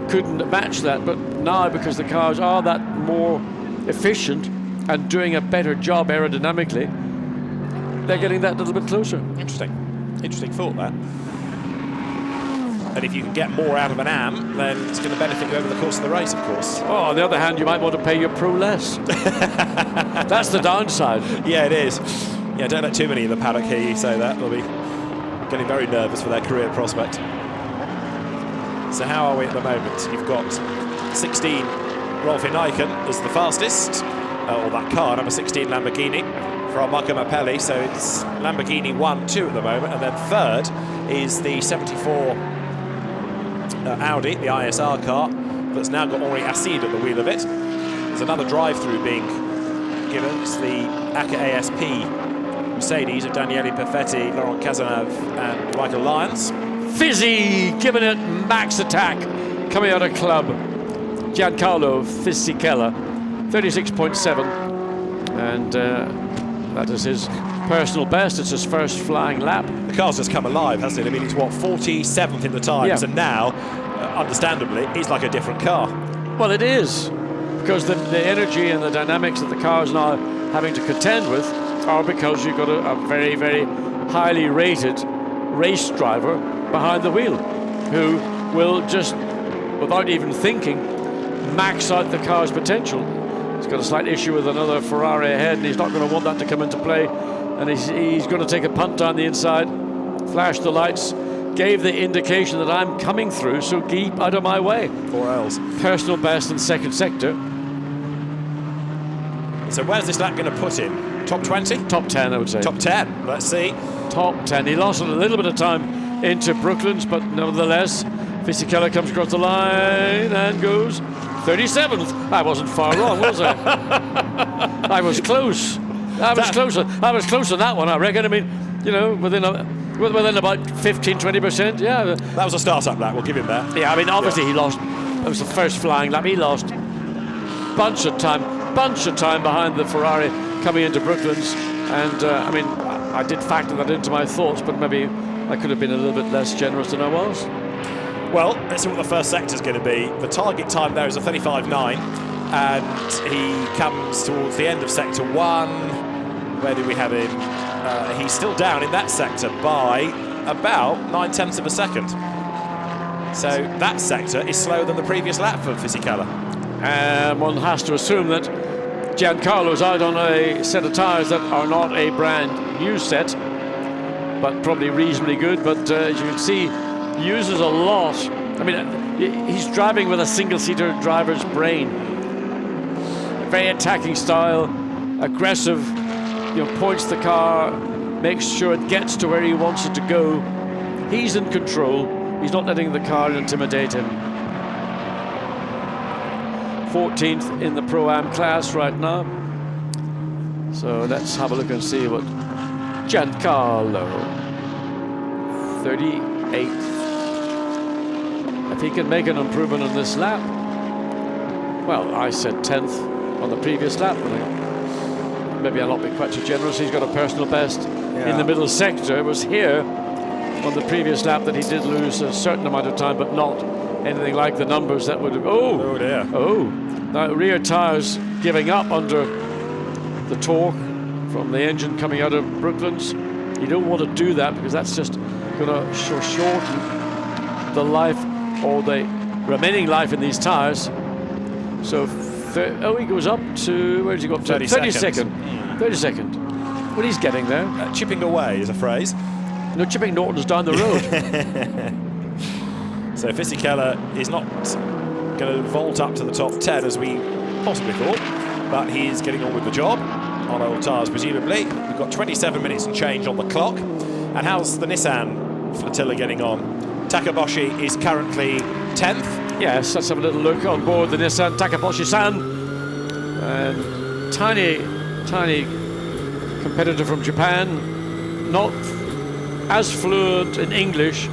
couldn't match that. But now, because the cars are that more efficient and doing a better job aerodynamically, they're getting that little bit closer. Interesting thought, that. And if you can get more out of an AM, then it's going to benefit you over the course of the race, of course. Oh, on the other hand, you might want to pay your Pro less. That's the downside. Yeah, it is. Yeah, don't let too many in the paddock hear you say that. They'll be getting very nervous for their career prospect. So how are we at the moment? You've got 16 Rolf Nyken as the fastest, or that car, number 16 Lamborghini from Marco Mappelli. So it's Lamborghini 1-2 at the moment, and then third is the 74 Audi, the ISR car, that's now got Henri Acide at the wheel of it. There's another drive-through being given. It's the ACA ASP Mercedes of Daniele Perfetti, Laurent Cazeneuve and Michael Lyons. Fizzy giving it max attack, coming out of club. Giancarlo Fisichella, 36.7, and that is his personal best. It's his first flying lap. The car's just come alive, hasn't it? I mean, it's what, 47th in the times, and now, understandably, it's like a different car. Well, it is, because the energy and the dynamics that the car's now having to contend with are because you've got a very, very highly rated race driver behind the wheel, who will just, without even thinking, max out the car's potential. He's got a slight issue with another Ferrari ahead, and he's not going to want that to come into play. And he's going to take a punt down the inside, flash the lights, gave the indication that I'm coming through, so keep out of my way. 4 L's. Personal best in second sector. So where's this lap going to put him? Top 20? Top 10, I would say. Top 10, let's see. Top 10. He lost a little bit of time into Brooklands, but nevertheless, Fisichella comes across the line and goes 37th. I wasn't far wrong, was I? I was close. I was close on that one, I reckon. I mean, you know, within about 15-20%. Yeah. That was a start-up lap, we'll give him that. Yeah, I mean, obviously he lost. It was the first flying lap. He lost bunch of time behind the Ferrari coming into Brooklands. And, I mean, I did factor that into my thoughts, but maybe I could have been a little bit less generous than I was. Well, let's see what the first sector is going to be. The target time there is a 35.9, and he comes towards the end of sector 1. Where do we have him? He's still down in that sector by about 9/10 of a second. So that sector is slower than the previous lap for Fisichella. One has to assume that Giancarlo's out on a set of tyres that are not a brand new set, but probably reasonably good. But as you can see, uses a lot. I mean, he's driving with a single-seater driver's brain. Very attacking style, aggressive. You know, points the car, makes sure it gets to where he wants it to go. He's in control. He's not letting the car intimidate him. 14th in the Pro-Am class right now. So let's have a look and see what Giancarlo, 38th. If he can make an improvement on this lap, well, I said 10th on the previous lap. Maybe I'll not be quite so generous. He's got a personal best in the middle sector. It was here on the previous lap that he did lose a certain amount of time, but not anything like the numbers that would have. Oh dear. Oh, now rear tyres giving up under the torque from the engine coming out of Brooklands. You don't want to do that because that's just going to shorten the life or the remaining life in these tyres. So, he goes up to, where does he go up to? 32nd. 32nd. Well, he's getting there. Chipping away is a phrase. No, chipping Norton's down the road. So Fisichella is not going to vault up to the top 10 as we possibly thought, but he's getting on with the job on old tyres, presumably. We've got 27 minutes and change on the clock. And how's the Nissan flotilla getting on? Takaboshi is currently 10th. Yes, let's have a little look on board the Nissan Takaboshi-san. And tiny competitor from Japan, not as fluent in English,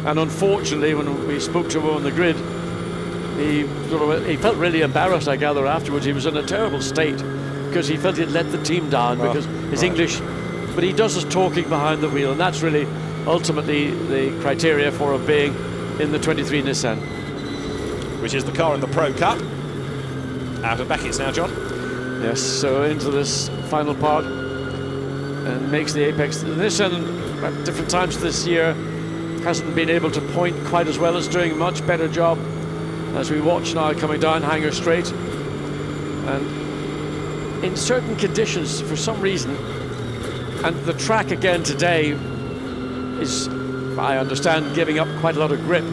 and unfortunately when we spoke to him on the grid, he felt really embarrassed, I gather, afterwards. He was in a terrible state because he felt he'd let the team down because his English, but he does his talking behind the wheel, and that's really ultimately the criteria for him being in the 23 Nissan. Which is the car in the Pro Cup. Out of Beckett's now, John. Yes, so into this final part and makes the apex. The Nissan at different times this year hasn't been able to point quite as well, as doing a much better job as we watch now coming down Hanger Straight. And in certain conditions, for some reason, and the track again today is, I understand, giving up quite a lot of grip.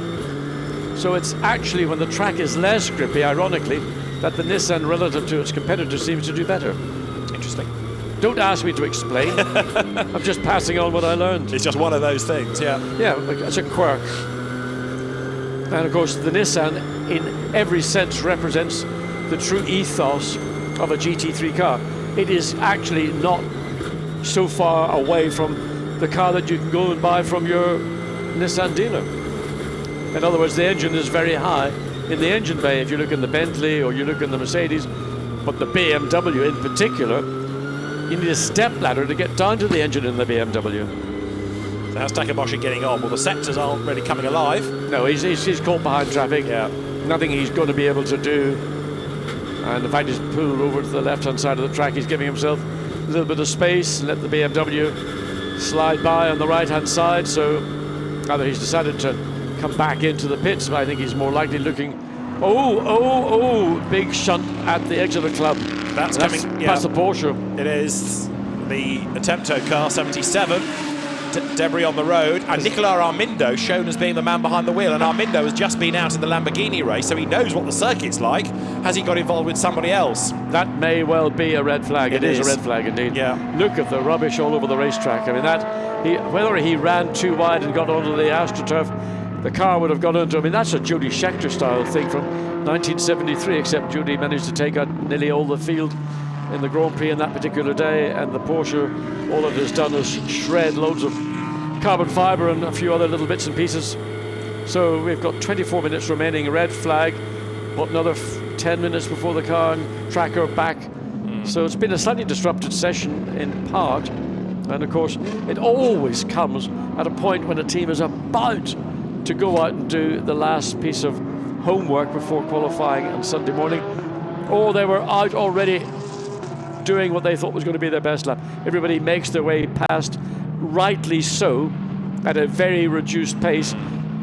So it's actually when the track is less grippy, ironically, that the Nissan relative to its competitors seems to do better. Interesting. Don't ask me to explain. I'm just passing on what I learned. It's just one of those things, yeah. Yeah, it's a quirk. And of course, the Nissan, in every sense, represents the true ethos of a GT3 car. It is actually not so far away from the car that you can go and buy from your Nissan dealer. In other words, the engine is very high in the engine bay if you look in the Bentley or you look in the Mercedes, but the BMW in particular, you need a step ladder to get down to the engine in the BMW. So how's Takaboshi getting on? Well, the sectors aren't really coming alive. No, he's caught behind traffic. Yeah. Nothing he's going to be able to do. And the fact he's pulled over to the left-hand side of the track, he's giving himself a little bit of space and let the BMW slide by on the right-hand side. So either he's decided to come back into the pits, but I think he's more likely looking. Big shunt at the edge of the club. That's coming. Past the Porsche. It is the Attempto car 77. Debris on the road, and Nicola Armindo shown as being the man behind the wheel, and Armindo has just been out in the Lamborghini race, so he knows what the circuit's like. Has he got involved with somebody else? That may well be a red flag. It is a red flag indeed. Yeah. Look at the rubbish all over the racetrack. I mean, whether he ran too wide and got onto the AstroTurf, the car would have gone into. I mean, that's a Jody Scheckter style thing from 1973, except Jody managed to take out nearly all the field in the Grand Prix in that particular day, and the Porsche, all it has done is shred loads of carbon fiber and a few other little bits and pieces. So we've got 24 minutes remaining, red flag, another 10 minutes before the car and tracker back. So it's been a slightly disrupted session in part, and of course it always comes at a point when a team is about to go out and do the last piece of homework before qualifying on Sunday morning, or they were out already doing what they thought was going to be their best lap. Everybody makes their way past, rightly so, at a very reduced pace.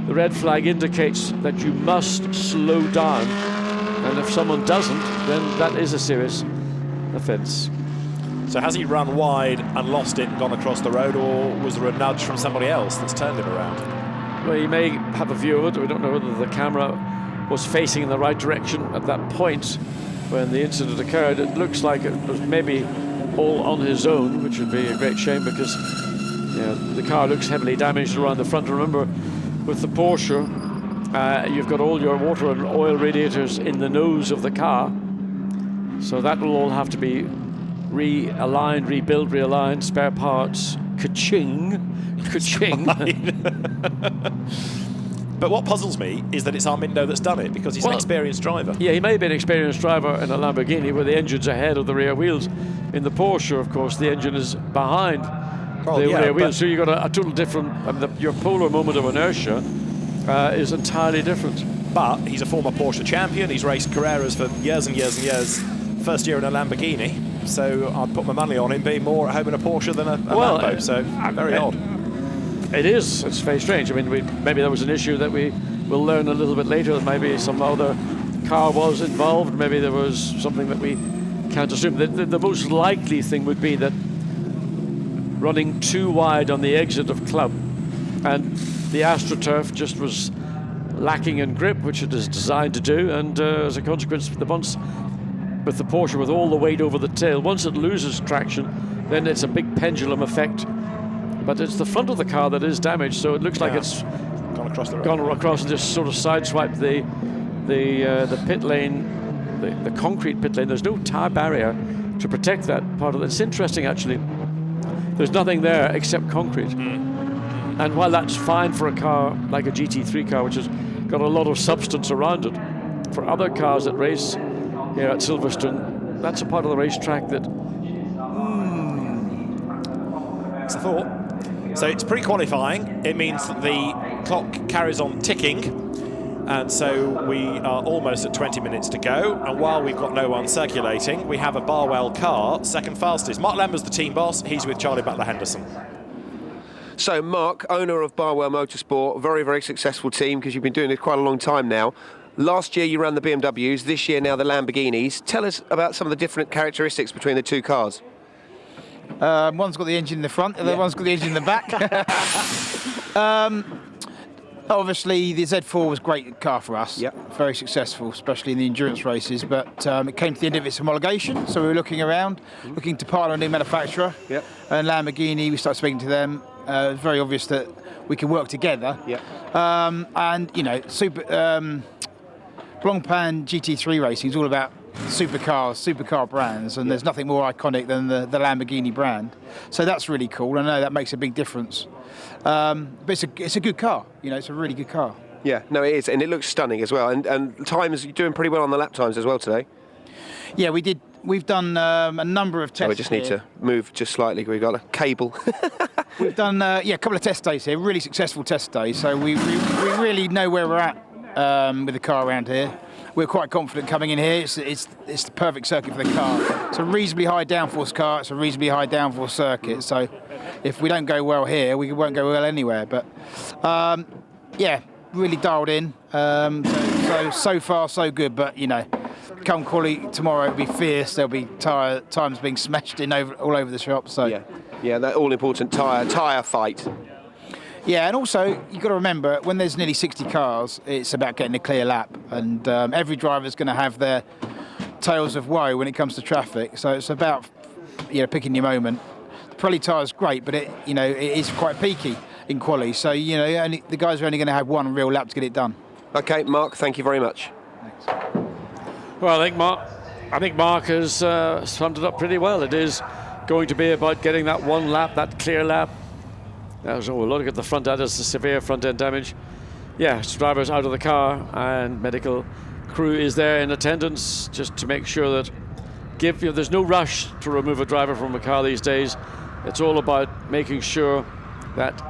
The red flag indicates that you must slow down, and if someone doesn't, then that is a serious offence. So has he run wide and lost it and gone across the road, or was there a nudge from somebody else that's turned him around? Well, he may have a view of it. We don't know whether the camera was facing in the right direction at that point when the incident occurred. It looks like it was maybe all on his own, which would be a great shame because the car looks heavily damaged around the front. Remember, with the Porsche, you've got all your water and oil radiators in the nose of the car, so that will all have to be realigned, rebuilt, realigned, spare parts, ka-ching. But what puzzles me is that it's Armindo that's done it, because he's an experienced driver. Yeah, he may be an experienced driver in a Lamborghini where the engine's ahead of the rear wheels. In the Porsche, of course, the engine is behind the rear wheels, so you've got a total different. Your polar moment of inertia is entirely different. But he's a former Porsche champion. He's raced Carreras for years and years and years. First year in a Lamborghini, so I'd put my money on him being more at home in a Porsche than a Lambo. So very odd. It is. It's very strange. I mean, maybe there was an issue that we will learn a little bit later. Maybe some other car was involved. Maybe there was something that we can't assume. The most likely thing would be that running too wide on the exit of Club, and the AstroTurf just was lacking in grip, which it is designed to do, and as a consequence, with the Porsche with all the weight over the tail, once it loses traction, then it's a big pendulum effect. But it's the front of the car that is damaged, so it looks like it's gone across the road. Gone across and just sort of sideswiped the pit lane, the concrete pit lane. There's no tire barrier to protect that part of it. It's interesting, actually. There's nothing there except concrete. And while that's fine for a car like a GT3 car, which has got a lot of substance around it, for other cars that race here at Silverstone, that's a part of the racetrack that... It's a thought. So it's pre-qualifying. It means that the clock carries on ticking. And so we are almost at 20 minutes to go. And while we've got no one circulating, we have a Barwell car, second fastest. Mark Lember's the team boss. He's with Charlie Butler-Henderson. So, Mark, owner of Barwell Motorsport, very, very successful team, because you've been doing it quite a long time now. Last year you ran the BMWs, this year now the Lamborghinis. Tell us about some of the different characteristics between the two cars. One's got the engine in the front, the other one's got the engine in the back. Obviously, the Z4 was a great car for us. Yep. Very successful, especially in the endurance races. But it came to the end of its homologation, so we were looking around, looking to partner a new manufacturer. Yep. And Lamborghini, we started speaking to them. It was very obvious that we could work together. Yep. And, you know, Blancpain GT3 racing is all about supercar brands, and there's nothing more iconic than the Lamborghini brand. So that's really cool. I know that makes a big difference. But it's a good car. You know, it's a really good car. Yeah, no, it is, and it looks stunning as well. And times, you're doing pretty well on the lap times as well today. Yeah, we did. We've done a number of tests. So we just need to move just slightly. We've got a cable. We've done a couple of test days here, really successful test days. So we really know where we're at with the car around here. We're quite confident coming in here. It's the perfect circuit for the car. It's a reasonably high downforce car. It's a reasonably high downforce circuit. So if we don't go well here, we won't go well anywhere. But yeah, really dialed in. So far so good. But you know, come quality tomorrow, it'll be fierce. There'll be times being smashed in all over the shop. So yeah, that all important tyre fight. Yeah, and also you've got to remember, when there's nearly 60 cars, it's about getting a clear lap, and every driver's going to have their tales of woe when it comes to traffic. So it's about picking your moment. The Pirelli tyre's great, but it is quite peaky in quali. So the guys are only going to have one real lap to get it done. Okay, Mark, thank you very much. Thanks. Well, I think Mark has summed it up pretty well. It is going to be about getting that one lap, that clear lap. So we're looking at the front end as the severe front end damage. Yeah, drivers out of the car, and medical crew is there in attendance just to make sure that there's no rush to remove a driver from a car these days. It's all about making sure that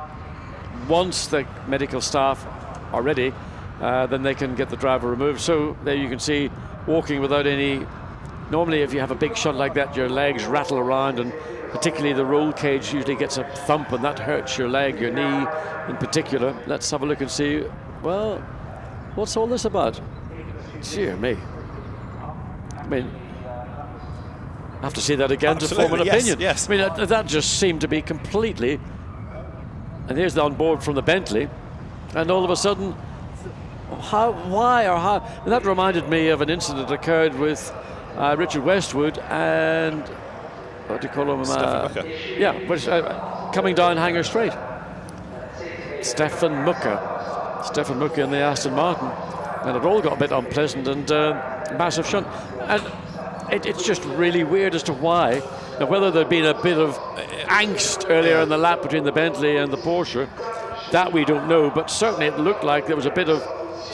once the medical staff are ready, then they can get the driver removed. So there you can see walking without any. Normally, if you have a big shot like that, your legs rattle around, and particularly the roll cage usually gets a thump, and that hurts your leg, your knee in particular. Let's have a look and see, well, what's all this about? Dear me. I mean, I have to see that again to form an opinion. Yes. I mean, that just seemed to be completely... And here's the onboard from the Bentley, and all of a sudden, why? And that reminded me of an incident that occurred with Richard Westwood and... What do you call him? Coming down Hanger Straight. Stefan Mucker in the Aston Martin. And it all got a bit unpleasant and massive shunt. And it's just really weird as to why Now, whether there'd been a bit of angst earlier in the lap between the Bentley and the Porsche, that we don't know, but certainly it looked like there was a bit of,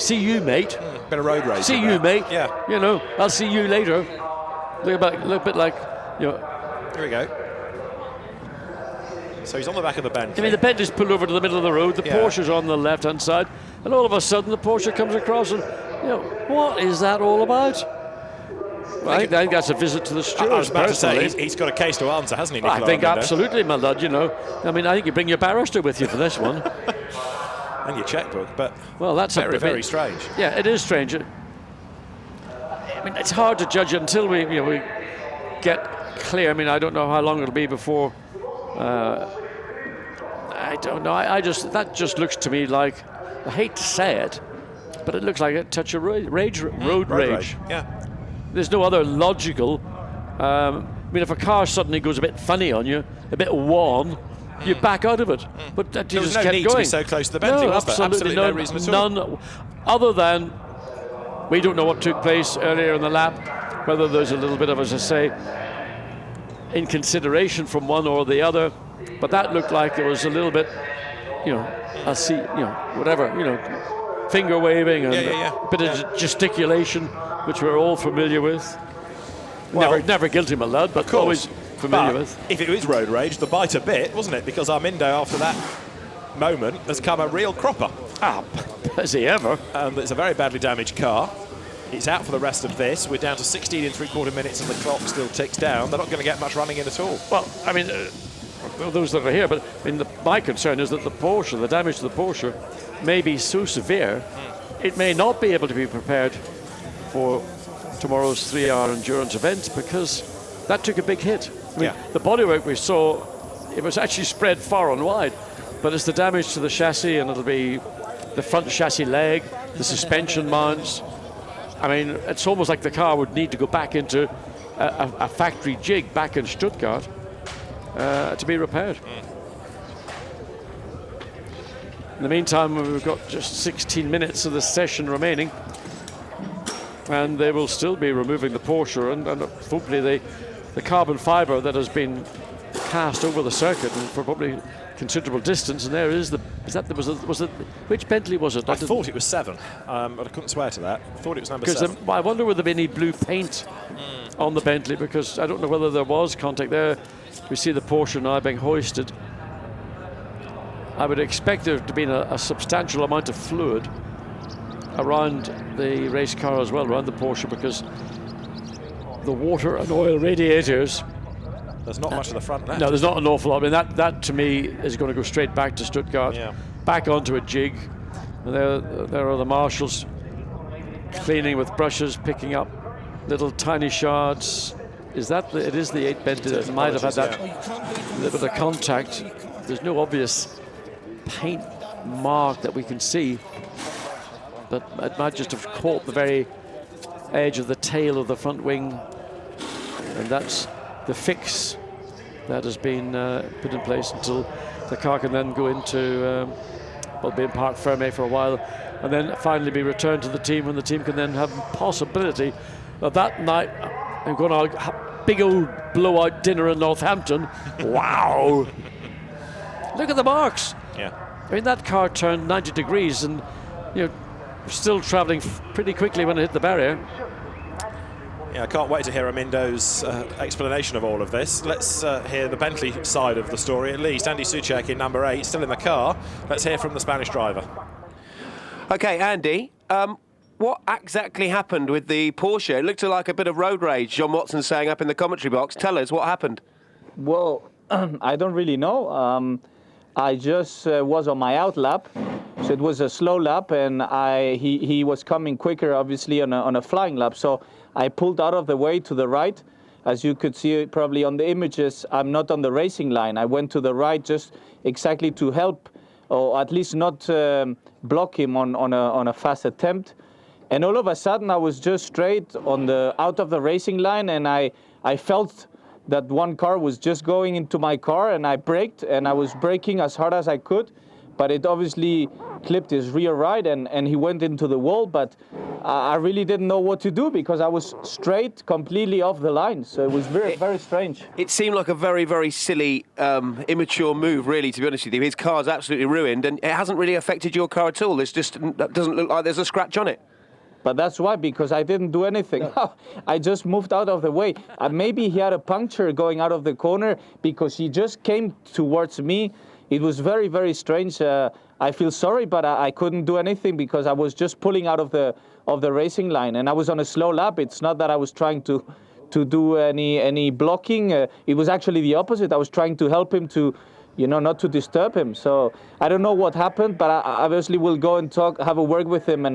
see you, mate. Bit of road rage. See you, mate. Yeah. You know, I'll see you later. Look a bit like, you know. Here we go. So he's on the back of the Bentley. I mean, the Bentley's pulled over to the middle of the road, the Porsche's on the left-hand side, and all of a sudden the Porsche comes across and, you know, what is that all about? Well, I think that's a visit to the stewards. I was about to say, personally. he's got a case to answer, hasn't he, Well, Nicola I think Armindo? absolutely, my lad, you know. I mean, I think you bring your barrister with you for this one. And your checkbook, but Well, that's very, very strange. Yeah, it is strange. I mean, it's hard to judge until we get clear. I mean, I don't know how long it'll be before. I don't know. That just looks to me like, I hate to say it, but it looks like a touch of road rage. Yeah. There's no other logical. I mean, if a car suddenly goes a bit funny on you, a bit worn, you back out of it. But you There was just no kept need going. to be so close to the Bentley, no, was there? absolutely No reason at all. None, other than we don't know what took place earlier in the lap, whether there's a little bit of, as I say, inconsideration from one or the other. But that looked like there was a little bit, I see, whatever, finger waving and a bit of gesticulation, which we're all familiar with. Well, never guilty, my lad, but always familiar but with. if it was road rage, the bite a bit, wasn't it? Because Armindo, after that moment, has come a real cropper. Has he ever? It's a very badly damaged car. He's out for the rest of this. We're down to 16 3/4 minutes and the clock still ticks down. They're not going to get much running in at all. Well, I mean, those that are here, but I mean, my concern is that the damage to the Porsche may be so severe, it may not be able to be prepared for tomorrow's 3-hour endurance event, because that took a big hit. I mean, the bodywork we saw, it was actually spread far and wide, but it's the damage to the chassis, and it'll be the front chassis leg, the suspension mounts. I mean, it's almost like the car would need to go back into a factory jig back in Stuttgart to be repaired. In the meantime, we've got just 16 minutes of the session remaining, and they will still be removing the Porsche and hopefully the carbon fibre that has been cast over the circuit for probably considerable distance. And there is was it which Bentley was it? I thought it was 7, but I couldn't swear to that. I thought it was number 7. I wonder whether there be any blue paint on the Bentley, because I don't know whether there was contact there. We see the Porsche now being hoisted. I would expect there to be a substantial amount of fluid around the race car as well, around the Porsche, because the water and oil radiators. There's not much of the front left. No, there's not an awful lot. I mean, that to me is going to go straight back to Stuttgart, back onto a jig. And there are the marshals cleaning with brushes, picking up little tiny shards. It is the 8 Bentley that might have had that little bit of contact. There's no obvious paint mark that we can see, but it might just have caught the very edge of the tail of the front wing, and that's the fix that has been put in place until the car can then go into be in parc fermé for a while, and then finally be returned to the team, and the team can then have possibility of that night and going on a big old blowout dinner in Northampton. Wow! Look at the marks. Yeah. I mean, that car turned 90 degrees and still travelling pretty quickly when it hit the barrier. Yeah, I can't wait to hear Armindo's explanation of all of this. Let's hear the Bentley side of the story at least. Andy Soucek in number 8, still in the car. Let's hear from the Spanish driver. Okay, Andy, what exactly happened with the Porsche? It looked like a bit of road rage, John Watson saying up in the commentary box. Tell us what happened. Well, I don't really know. I just was on my out lap, so it was a slow lap, and he was coming quicker, obviously, on a flying lap. So I pulled out of the way to the right. As you could see probably on the images, I'm not on the racing line. I went to the right just exactly to help, or at least not block him on a fast attempt. And all of a sudden, I was just straight out of the racing line, and I felt that one car was just going into my car, and I braked, and I was braking as hard as I could, but it obviously clipped his rear right, and he went into the wall. But I really didn't know what to do because I was straight, completely off the line. So it was very, very strange. It seemed like a very, very silly, immature move, really, to be honest with you. His car's absolutely ruined, and it hasn't really affected your car at all. It doesn't look like there's a scratch on it. But that's why, because I didn't do anything. I just moved out of the way. Maybe he had a puncture going out of the corner because he just came towards me. It was very, very strange. I feel sorry, but I couldn't do anything because I was just pulling out of the racing line, and I was on a slow lap. It's not that I was trying to do any blocking. It was actually the opposite. I was trying to help him to, not to disturb him. So I don't know what happened, but I obviously will go and have a word with him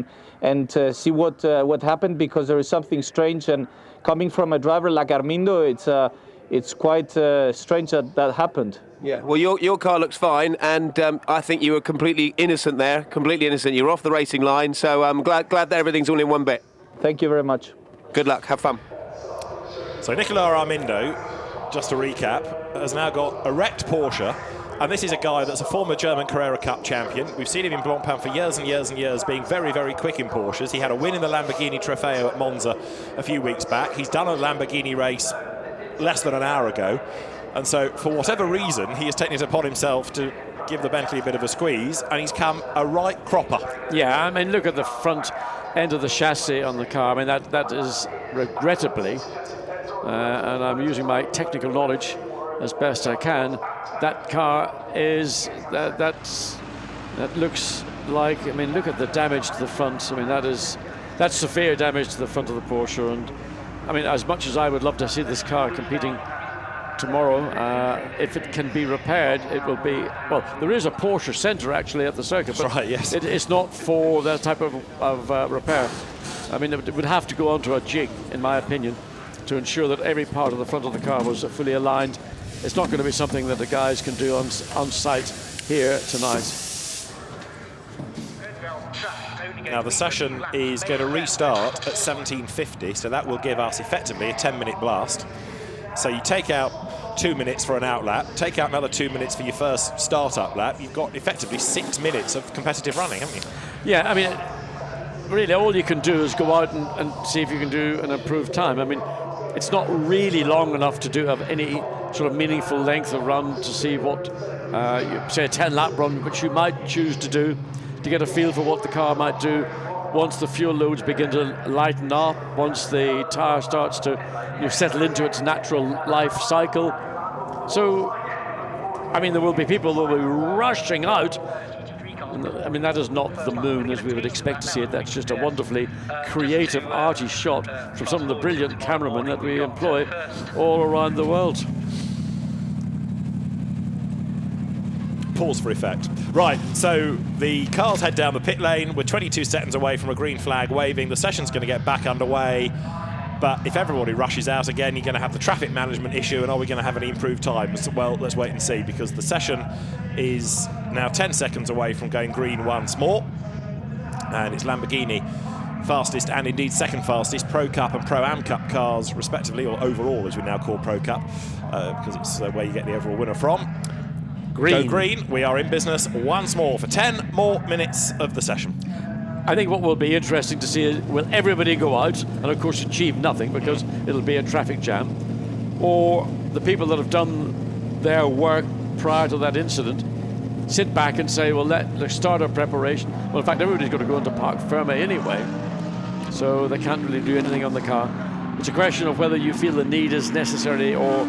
and see what happened, because there is something strange. And coming from a driver like Armindo, it's quite strange that happened. Yeah. Well, your car looks fine, and I think you were completely innocent there. Completely innocent. You were off the racing line, so I'm glad that everything's all in one bit. Thank you very much. Good luck. Have fun. So Nicolas Armindo, just to recap, has now got a wrecked Porsche, and this is a guy that's a former German Carrera Cup champion. We've seen him in Blancpain for years and years and years, being very, very quick in Porsches. He had a win in the Lamborghini Trofeo at Monza a few weeks back. He's done a Lamborghini race less than an hour ago, and so for whatever reason he has taken it upon himself to give the Bentley a bit of a squeeze, and he's come a right cropper. Yeah, I mean, look at the front end of the chassis on the car. I mean, that is regrettably, and I'm using my technical knowledge as best I can, that car is, that looks like, I mean, look at the damage to the front. I mean, that's severe damage to the front of the Porsche. And I mean, as much as I would love to see this car competing tomorrow, if it can be repaired, it will be, well, there is a Porsche centre actually at the circuit, but right, yes. It's not for that type of repair. I mean, it would have to go onto a jig, in my opinion, to ensure that every part of the front of the car was fully aligned. It's not going to be something that the guys can do on site here tonight. Now the session is going to restart at 17:50, so that will give us effectively a 10-minute blast. So you take out 2 minutes for an out lap, take out another 2 minutes for your first start-up lap. You've got effectively 6 minutes of competitive running, haven't you? Yeah, I mean, really all you can do is go out and see if you can do an improved time. I mean, it's not really long enough to have any sort of meaningful length of run to see what, say a 10-lap run, which you might choose to do to get a feel for what the car might do once the fuel loads begin to lighten up, once the tyre starts to settle into its natural life cycle. So, I mean, there will be people that will be rushing out. I mean, that is not the moon as we would expect to see it. That's just a wonderfully creative, arty shot from some of the brilliant cameramen that we employ all around the world. Pause for effect. Right, so the cars head down the pit lane. We're 22 seconds away from a green flag waving. The session's going to get back underway. But if everybody rushes out again, you're going to have the traffic management issue, and are we going to have any improved times? Well, let's wait and see, because the session is now 10 seconds away from going green once more. And it's Lamborghini fastest and indeed second fastest Pro Cup and Pro Am Cup cars, respectively, or overall, as we now call Pro Cup, because it's where you get the overall winner from. Green. Go green. We are in business once more for 10 more minutes of the session. I think what will be interesting to see is, will everybody go out and of course achieve nothing because it'll be a traffic jam, or the people that have done their work prior to that incident sit back and say, well, let's start our preparation. Well, in fact, everybody's going to go into Parc Ferme anyway, so they can't really do anything on the car. It's a question of whether you feel the need is necessary or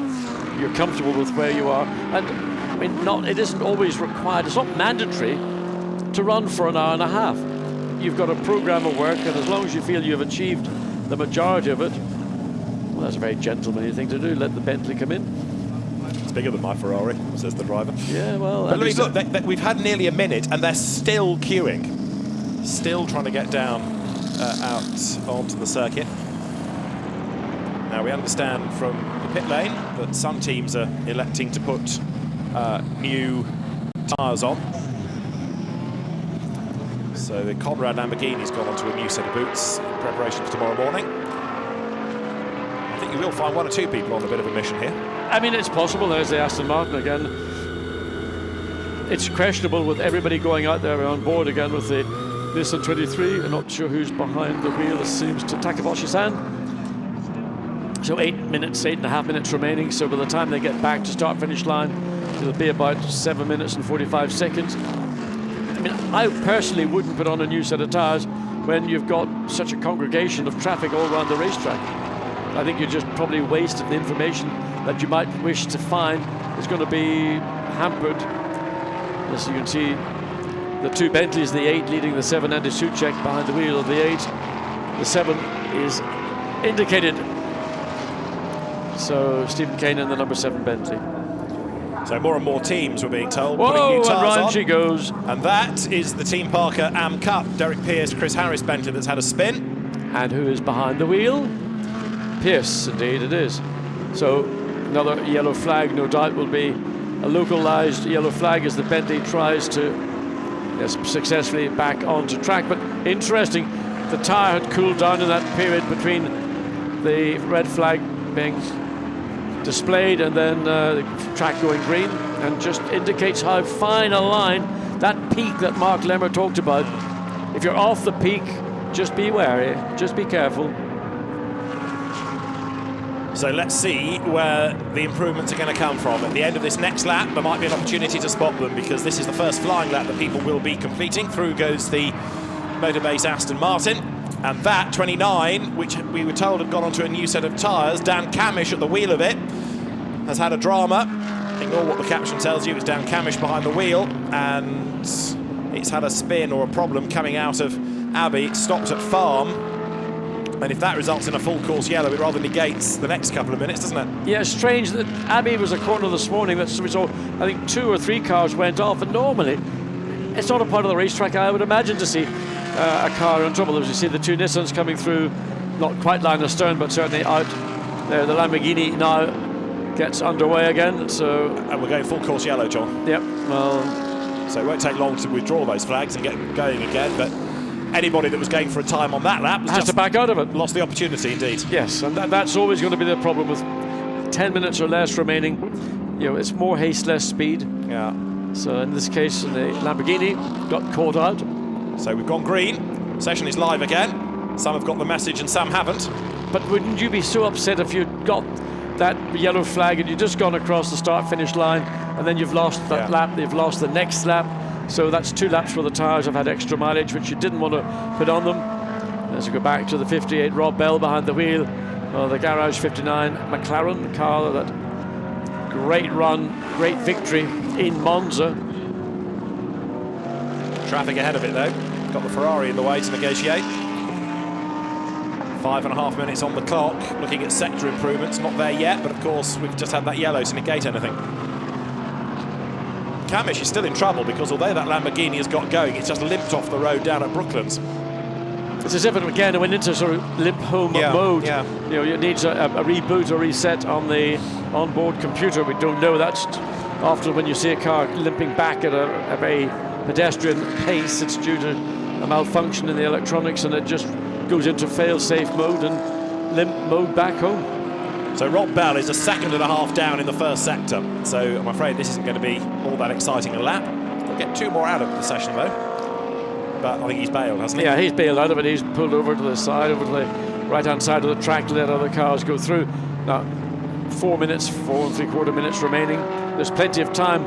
you're comfortable with where you are. And I mean, it isn't always required. It's not mandatory to run for an hour and a half. You've got a program of work, and as long as you feel you've achieved the majority of it, well, that's a very gentlemanly thing to do. Let the Bentley come in. It's bigger than my Ferrari, says the driver. Yeah, well... But Louis, look, we've had nearly a minute, and they're still queuing. Still trying to get down out onto the circuit. Now, we understand from the pit lane that some teams are electing to put new tyres on. So the Conrad Lamborghini's gone onto a new set of boots in preparation for tomorrow morning. I think you will find one or two people on a bit of a mission here. I mean, it's possible. There's the Aston Martin again. it's questionable with everybody going out there on board again with the Nissan 23. I'm not sure who's behind the wheel. It seems to Takaboshi-san. So 8.5 minutes remaining. So by the time they get back to start-finish line, it'll be about 7 minutes and 45 seconds. I mean, I personally wouldn't put on a new set of tyres when you've got such a congregation of traffic all around the racetrack. I think you just probably wasted the information that you might wish to find is going to be hampered. As you can see, the 2 Bentleys, the 8 leading the 7, Andy Soucek behind the wheel of the 8. The 7 is indicated. So Stephen Kane in the number 7 Bentley. So more and more teams were being told, Whoa, putting new and tyres round on. she goes. And that is the Team Parker Am Cup. Derek Pearce, Chris Harris Bentley that's had a spin. And who is behind the wheel? Pierce, indeed it is. So another yellow flag, no doubt, will be a localized yellow flag as the Bentley tries to successfully back onto track. But interesting, the tyre had cooled down in that period between the red flag being displayed and then the track going green, and just indicates how fine a line that peak that Mark Lemmer talked about. If you're off the peak, just be wary, just be careful. So let's see where the improvements are going to come from. At the end of this next lap, there might be an opportunity to spot them, because this is the first flying lap that people will be completing. Through goes the Motorbase Aston Martin. And that 29, which we were told had gone onto a new set of tyres, Dan Camish at the wheel of it, has had a drama. Ignore what the caption tells you, it's Dan Camish behind the wheel, and it's had a spin or a problem coming out of Abbey. It stopped at Farm. And if that results in a full course yellow, it rather negates the next couple of minutes, doesn't it? Yeah, it's strange that Abbey was a corner this morning that we saw, I think 2 or 3 cars went off, and normally it's not a part of the racetrack I would imagine to see a car in trouble. As you see the 2 Nissans coming through, not quite line astern, but certainly out there. The Lamborghini now gets underway again. So, and we're going full course yellow, John. Yep, well, so it won't take long to withdraw those flags and get going again, but anybody that was going for a time on that lap has to back out of it. Lost the opportunity, indeed. Yes, and that's always going to be the problem with 10 minutes or less remaining. You know, it's more haste, less speed. Yeah. So in this case, the Lamborghini got caught out. So we've gone green. Session is live again. Some have got the message and some haven't. But wouldn't you be so upset if you'd got that yellow flag and you'd just gone across the start-finish line and then you've lost that lap, they've lost the next lap? So that's 2 laps where the tyres have had extra mileage, which you didn't want to put on them. As we go back to the 58, Rob Bell behind the wheel, the Garage 59 McLaren car, that great run, great victory in Monza. Traffic ahead of it, though. Got the Ferrari in the way to negotiate. 5.5 minutes on the clock. Looking at sector improvements, not there yet, but of course we've just had that yellow to negate anything. Camish is still in trouble because although that Lamborghini has got going, it's just limped off the road down at Brooklands. It's as if it again went into sort of limp home mode. Yeah. You know, it needs a reboot or reset on the onboard computer. We don't know. That's often when you see a car limping back at a very pedestrian pace, it's due to a malfunction in the electronics, and it just goes into fail-safe mode and limp mode back home. So Rob Bell is a 2.5 seconds down in the first sector. So I'm afraid this isn't going to be all that exciting a lap. He'll get 2 more out of the session though. But I think he's bailed, hasn't he? Yeah, he's bailed out of it. He's pulled over to the side, over to the right-hand side of the track to let other cars go through. Now, 4 3/4 minutes remaining. There's plenty of time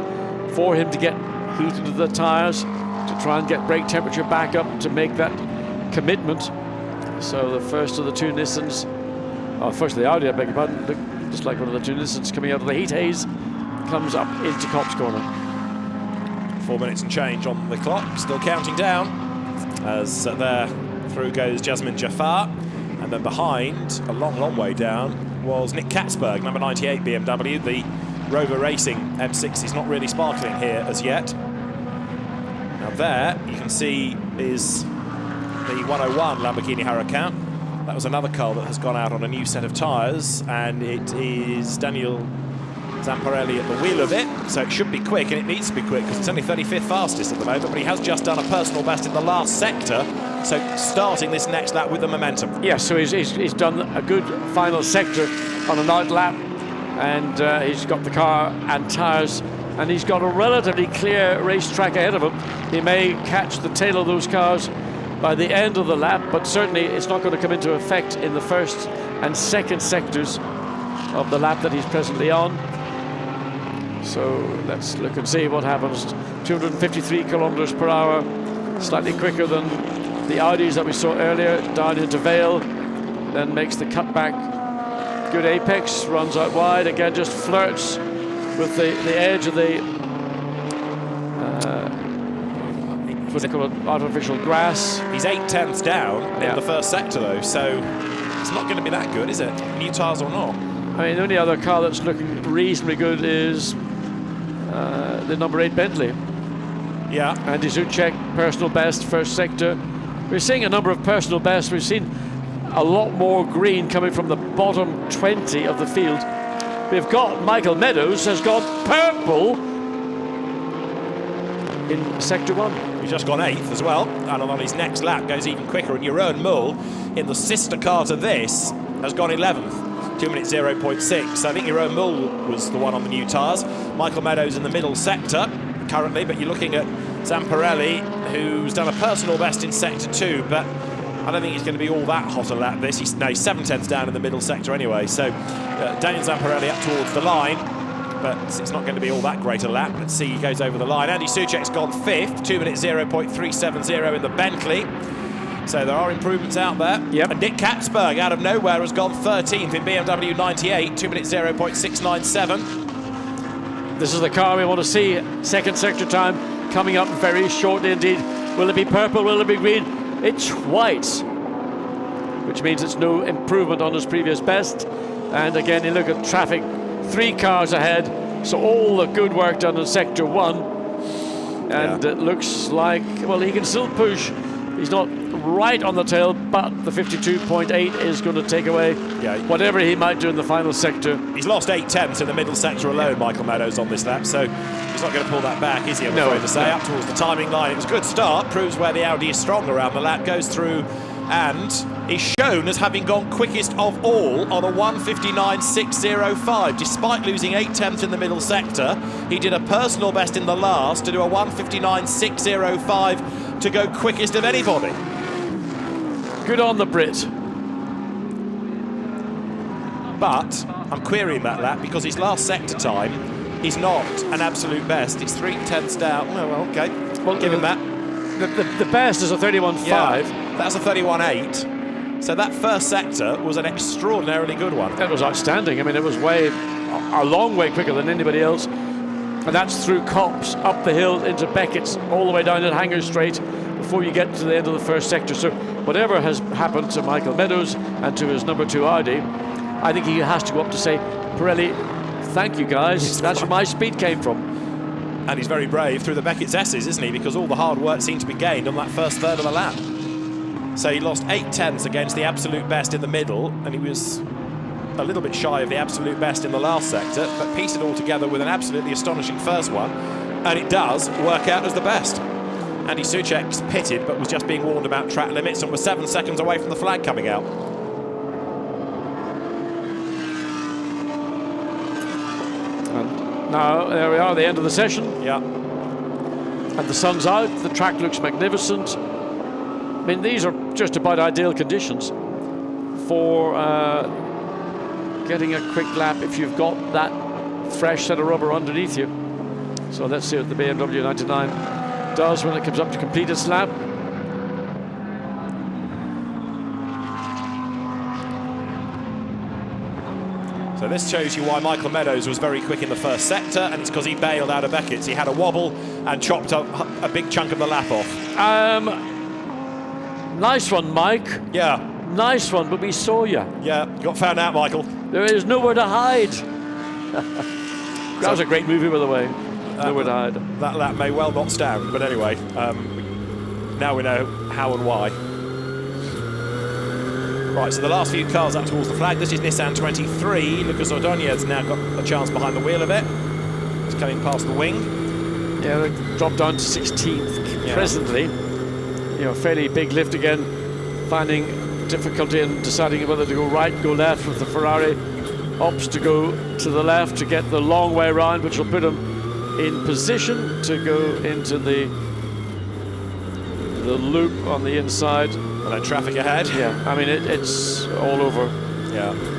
for him to get heat into the tyres, to try and get brake temperature back up to make that commitment. So the first of the 2 Nissans, first of the Audi, I beg your pardon, just like one of the 2 Nissans coming out of the heat haze, comes up into Copse Corner. 4 minutes and change on the clock, still counting down, as there through goes Jasmine Jafar, and then behind, a long way down, was Nick Katzberg, number 98 BMW, the Rover Racing M6 is not really sparkling here as yet. Now there, you can see, is the 101 Lamborghini Huracan. That was another car that has gone out on a new set of tyres, and it is Daniel Zamparelli at the wheel of it, so it should be quick, and it needs to be quick because it's only 35th fastest at the moment, but he has just done a personal best in the last sector, so starting this next lap with the momentum. Yeah, so he's done a good final sector on an out lap, and he's got the car and tyres and he's got a relatively clear racetrack ahead of him. He may catch the tail of those cars by the end of the lap, but certainly it's not going to come into effect in the first and second sectors of the lap that he's presently on. So let's look and see what happens. 253 kilometers per hour, slightly quicker than the Audis that we saw earlier, down into Vale, then makes the cutback. Good apex, runs out wide, again just flirts with the edge of the what do they call it, artificial grass. He's 8/10ths down in the first sector though, so it's not going to be that good, is it? New tyres or not? I mean, the only other car that's looking reasonably good is the number 8 Bentley. Yeah. Andy Zuchek, personal best, first sector. We're seeing a number of personal bests. We've seen a lot more green coming from the bottom 20 of the field. We've got Michael Meadows has got purple in sector 1. He's just gone 8th as well, and on his next lap goes even quicker. And Jeroen Mull, in the sister car to this, has gone 11th, 2 minutes 0.6. So I think Jeroen Mull was the one on the new tyres. Michael Meadows in the middle sector currently, but you're looking at Zamparelli, who's done a personal best in sector 2, but I don't think he's going to be all that hot a lap this. He's 7/10ths down in the middle sector anyway. So Daniel Zamparelli up towards the line, but it's not going to be all that great a lap. Let's see, he goes over the line. Andy Soucek's gone 5th, 2 minutes 0.370 in the Bentley. So there are improvements out there. Yep. And Nick Katzberg out of nowhere has gone 13th in BMW 98, 2 minutes 0.697. This is the car we want to see. Second sector time coming up very shortly indeed. Will it be purple? Will it be green? It's white, which means it's no improvement on his previous best. And again, you look at traffic, 3 cars ahead. So all the good work done in sector 1. And it looks like, well, he can still push. He's not right on the tail, but the 52.8 is going to take away whatever he might do in the final sector. He's lost 8/10ths in the middle sector alone, Michael Meadows, on this lap, so he's not going to pull that back, is he? I'm afraid to say. Up towards the timing line. It was a good start, proves where the Audi is strong around the lap, goes through and is shown as having gone quickest of all on a 1:59.605. Despite losing 8/10ths in the middle sector, he did a personal best in the last to do a 1:59.605 to go quickest of anybody. Good on the Brit. But I'm querying that lap because his last sector time is not an absolute best. It's 3/10ths down. Oh, well, okay. Well, give him that. The best is a 31.5. Yeah, that's a 31.8. So that first sector was an extraordinarily good one. That was outstanding. I mean, it was a long way quicker than anybody else. And that's through Copse, up the hill into Beckett's, all the way down at Hanger Straight before you get to the end of the first sector. So whatever has happened to Michael Meadows and to his number 2 Audi, I think he has to go up to say, Pirelli, thank you guys. That's where my speed came from. And he's very brave through the Beckett's S's, isn't he? Because all the hard work seemed to be gained on that first third of the lap. So he lost 8/10ths against the absolute best in the middle, and he was a little bit shy of the absolute best in the last sector, but pieced it all together with an absolutely astonishing first one, and it does work out as the best. Andy Soucek's pitted, but was just being warned about track limits and was 7 seconds away from the flag coming out. And now, there we are, the end of the session. Yeah. And the sun's out, the track looks magnificent. I mean, these are just about ideal conditions for getting a quick lap if you've got that fresh set of rubber underneath you. So let's see what the BMW 99 does when it comes up to complete its lap. So this shows you why Michael Meadows was very quick in the first sector, and it's because he bailed out of Beckett's. He had a wobble and chopped up a big chunk of the lap off. Nice one, Mike. Yeah. Nice one, but we saw you. Yeah, got found out, Michael. There is nowhere to hide. That was a great movie, by the way. Nowhere to hide. That lap may well not stand, but anyway, now we know how and why. Right, so the last few cars up towards the flag. This is Nissan 23. Lucas Ordonez's now got a chance behind the wheel of it. It's coming past the wing. Yeah, they dropped down to 16th presently. You know, fairly big lift again, finding difficulty in deciding whether to go right, go left with the Ferrari. Opts to go to the left to get the long way around, which will put him in position to go into the loop on the inside. And then traffic ahead. Yeah, I mean, it's all over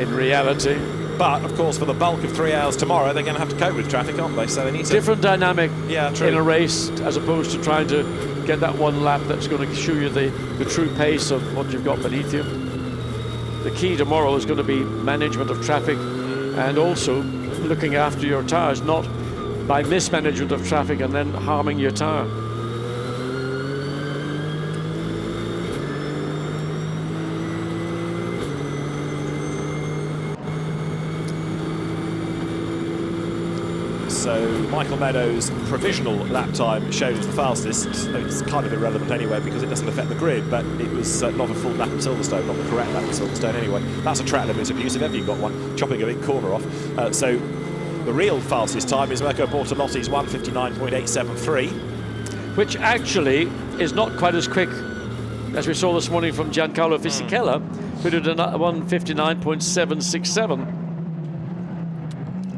in reality. But, of course, for the bulk of 3 hours tomorrow, they're going to have to cope with traffic, aren't they? So they need to... Different dynamic true. in a race as opposed to trying to get that one lap that's going to show you the true pace of what you've got beneath you. The key tomorrow is going to be management of traffic and also looking after your tyres, not by mismanagement of traffic and then harming your tyre. So Michael Meadows' provisional lap time showed as the fastest. It's kind of irrelevant anyway because it doesn't affect the grid, but it was not a full lap of Silverstone, not the correct lap of Silverstone anyway. That's a track limit abuse if ever you've got one, chopping a big corner off. So the real fastest time is Mirko Bortolotti's 1:59.873. Which actually is not quite as quick as we saw this morning from Giancarlo Fisichella, who did a 1:59.767.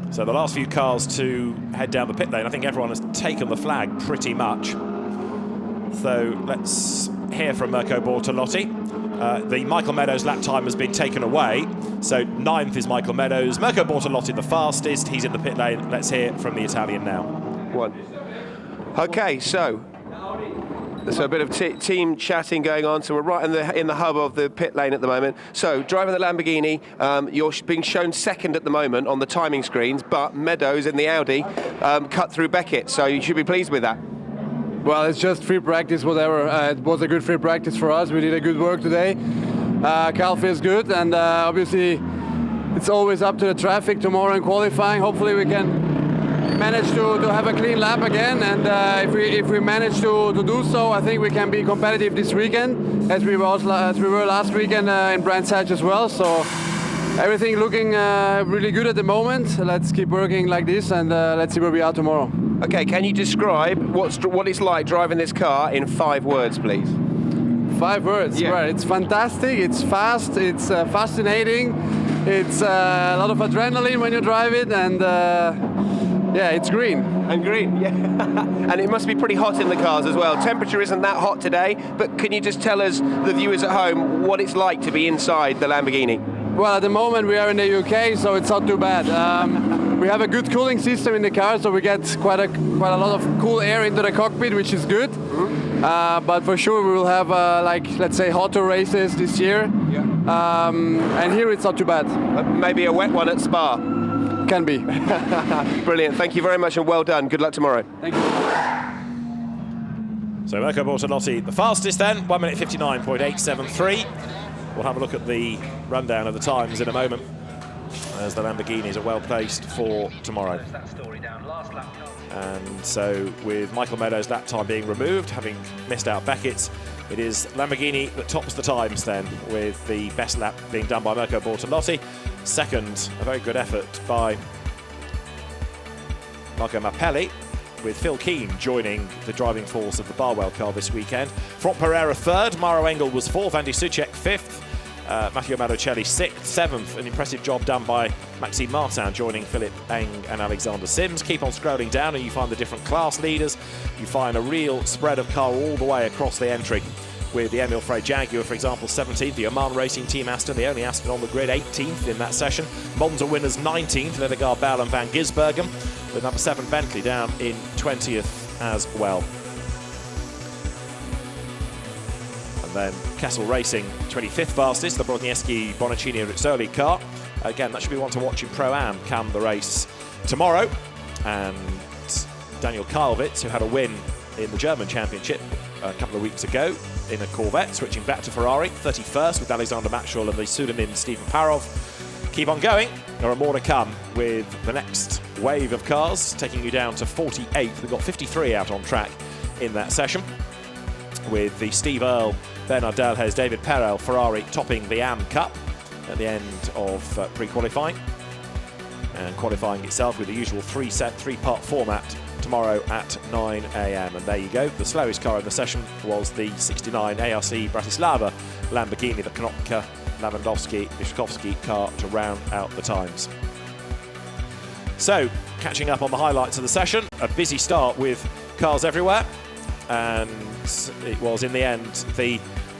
So the last few cars to head down the pit lane, I think everyone has taken the flag pretty much. So let's hear from Mirko Bortolotti. The Michael Meadows lap time has been taken away. So 9th is Michael Meadows. Mirko Bortolotti the fastest. He's in the pit lane. Let's hear from the Italian now. Okay, so a bit of team chatting going on. So we're right in the hub of the pit lane at the moment. So driving the Lamborghini, you're being shown second at the moment on the timing screens, but Meadows in the Audi cut through Beckett. So you should be pleased with that. Well, it's just free practice, whatever. It was a good free practice for us. We did a good work today. Cal feels good, and obviously it's always up to the traffic tomorrow in qualifying. Hopefully we can manage to have a clean lap again, and if we manage to do so, I think we can be competitive this weekend, as we were last weekend in Brands Hatch as well. So everything looking really good at the moment. Let's keep working like this, and let's see where we are tomorrow. Okay, can you describe what it's like driving this car in 5 words, please? 5 words, yeah. Right. It's fantastic, it's fast, it's fascinating, it's a lot of adrenaline when you drive it, and yeah, it's green. And green, yeah. And it must be pretty hot in the cars as well. Temperature isn't that hot today, but can you just tell us, the viewers at home, what it's like to be inside the Lamborghini? Well, at the moment we are in the UK, so it's not too bad. We have a good cooling system in the car, so we get quite a lot of cool air into the cockpit, which is good. Mm-hmm. But for sure we will have, let's say, hotter races this year. Yeah. And here it's not too bad. Maybe a wet one at Spa. Can be. Brilliant. Thank you very much and well done. Good luck tomorrow. Thank you. So Mirko Bortolotti, the fastest then, 1:59.873. We'll have a look at the rundown of the times in a moment, as the Lamborghinis are well placed for tomorrow. And so with Michael Meadows' lap time being removed, having missed out Beckett's, it is Lamborghini that tops the times then, with the best lap being done by Mirko Bortolotti. Second, a very good effort by Marco Mappelli, with Phil Keane joining the driving force of the Barwell car this weekend. Front Pereira third, Mauro Engel was fourth, Andy Soucek fifth, Matteo Marochelli sixth, seventh, an impressive job done by Maxime Martin joining Philip Eng and Alexander Sims. Keep on scrolling down and you find the different class leaders. You find a real spread of car all the way across the entry, with the Emil Frey Jaguar, for example, 17th, the Oman Racing Team Aston, the only Aston on the grid, 18th in that session. Monza winners 19th, Ledegaard, Bell and Van Gisbergen, with number 7 Bentley down in 20th as well. And then Kessel Racing, 25th fastest, the Brodniewski Bonacini Rizzoli car. Again, that should be one to watch in Pro-Am come the race tomorrow. And Daniel Kalvitz, who had a win in the German Championship a couple of weeks ago in a Corvette, switching back to Ferrari, 31st with Alexander Matschall and the pseudonym Stephen Parov. Keep on going. There are more to come with the next wave of cars, taking you down to 48th. We've got 53 out on track in that session, with the Steve Earle, Bernard Delhez, David Perel Ferrari topping the AM Cup at the end of pre-qualifying. And qualifying itself with the usual three-part format tomorrow at 9 AM. And there you go. The slowest car in the session was the 69 ARC Bratislava Lamborghini, the Konopka Lewandowski Vysokovsky car, to round out the times. So catching up on the highlights of the session. A busy start with cars everywhere, and it was in the end the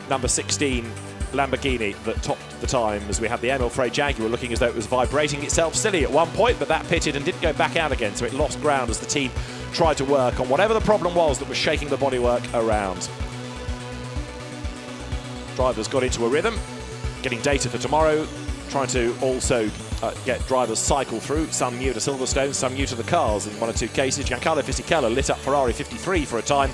number 16 Lamborghini that topped the time, as we had the Emil Frey Jaguar looking as though it was vibrating itself silly at one point, but that pitted and didn't go back out again, so it lost ground as the team tried to work on whatever the problem was that was shaking the bodywork around. Drivers got into a rhythm, getting data for tomorrow, trying to also get drivers cycle through, some new to Silverstone, some new to the cars in one or two cases. Giancarlo Fisichella lit up Ferrari 53 for a time,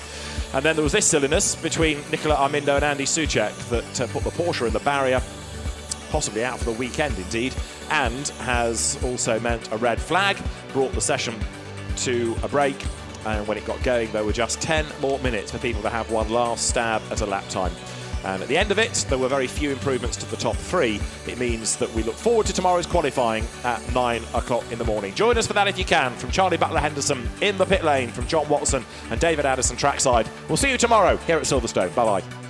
and then there was this silliness between Nicola Armindo and Andy Soucek that put the Porsche in the barrier, possibly out for the weekend indeed, and has also meant a red flag, brought the session to a break, and when it got going there were just 10 more minutes for people to have one last stab at a lap time. And at the end of it, there were very few improvements to the top three. It means that we look forward to tomorrow's qualifying at 9 o'clock in the morning. Join us for that if you can. From Charlie Butler-Henderson in the pit lane, from John Watson and David Addison trackside. We'll see you tomorrow here at Silverstone. Bye-bye.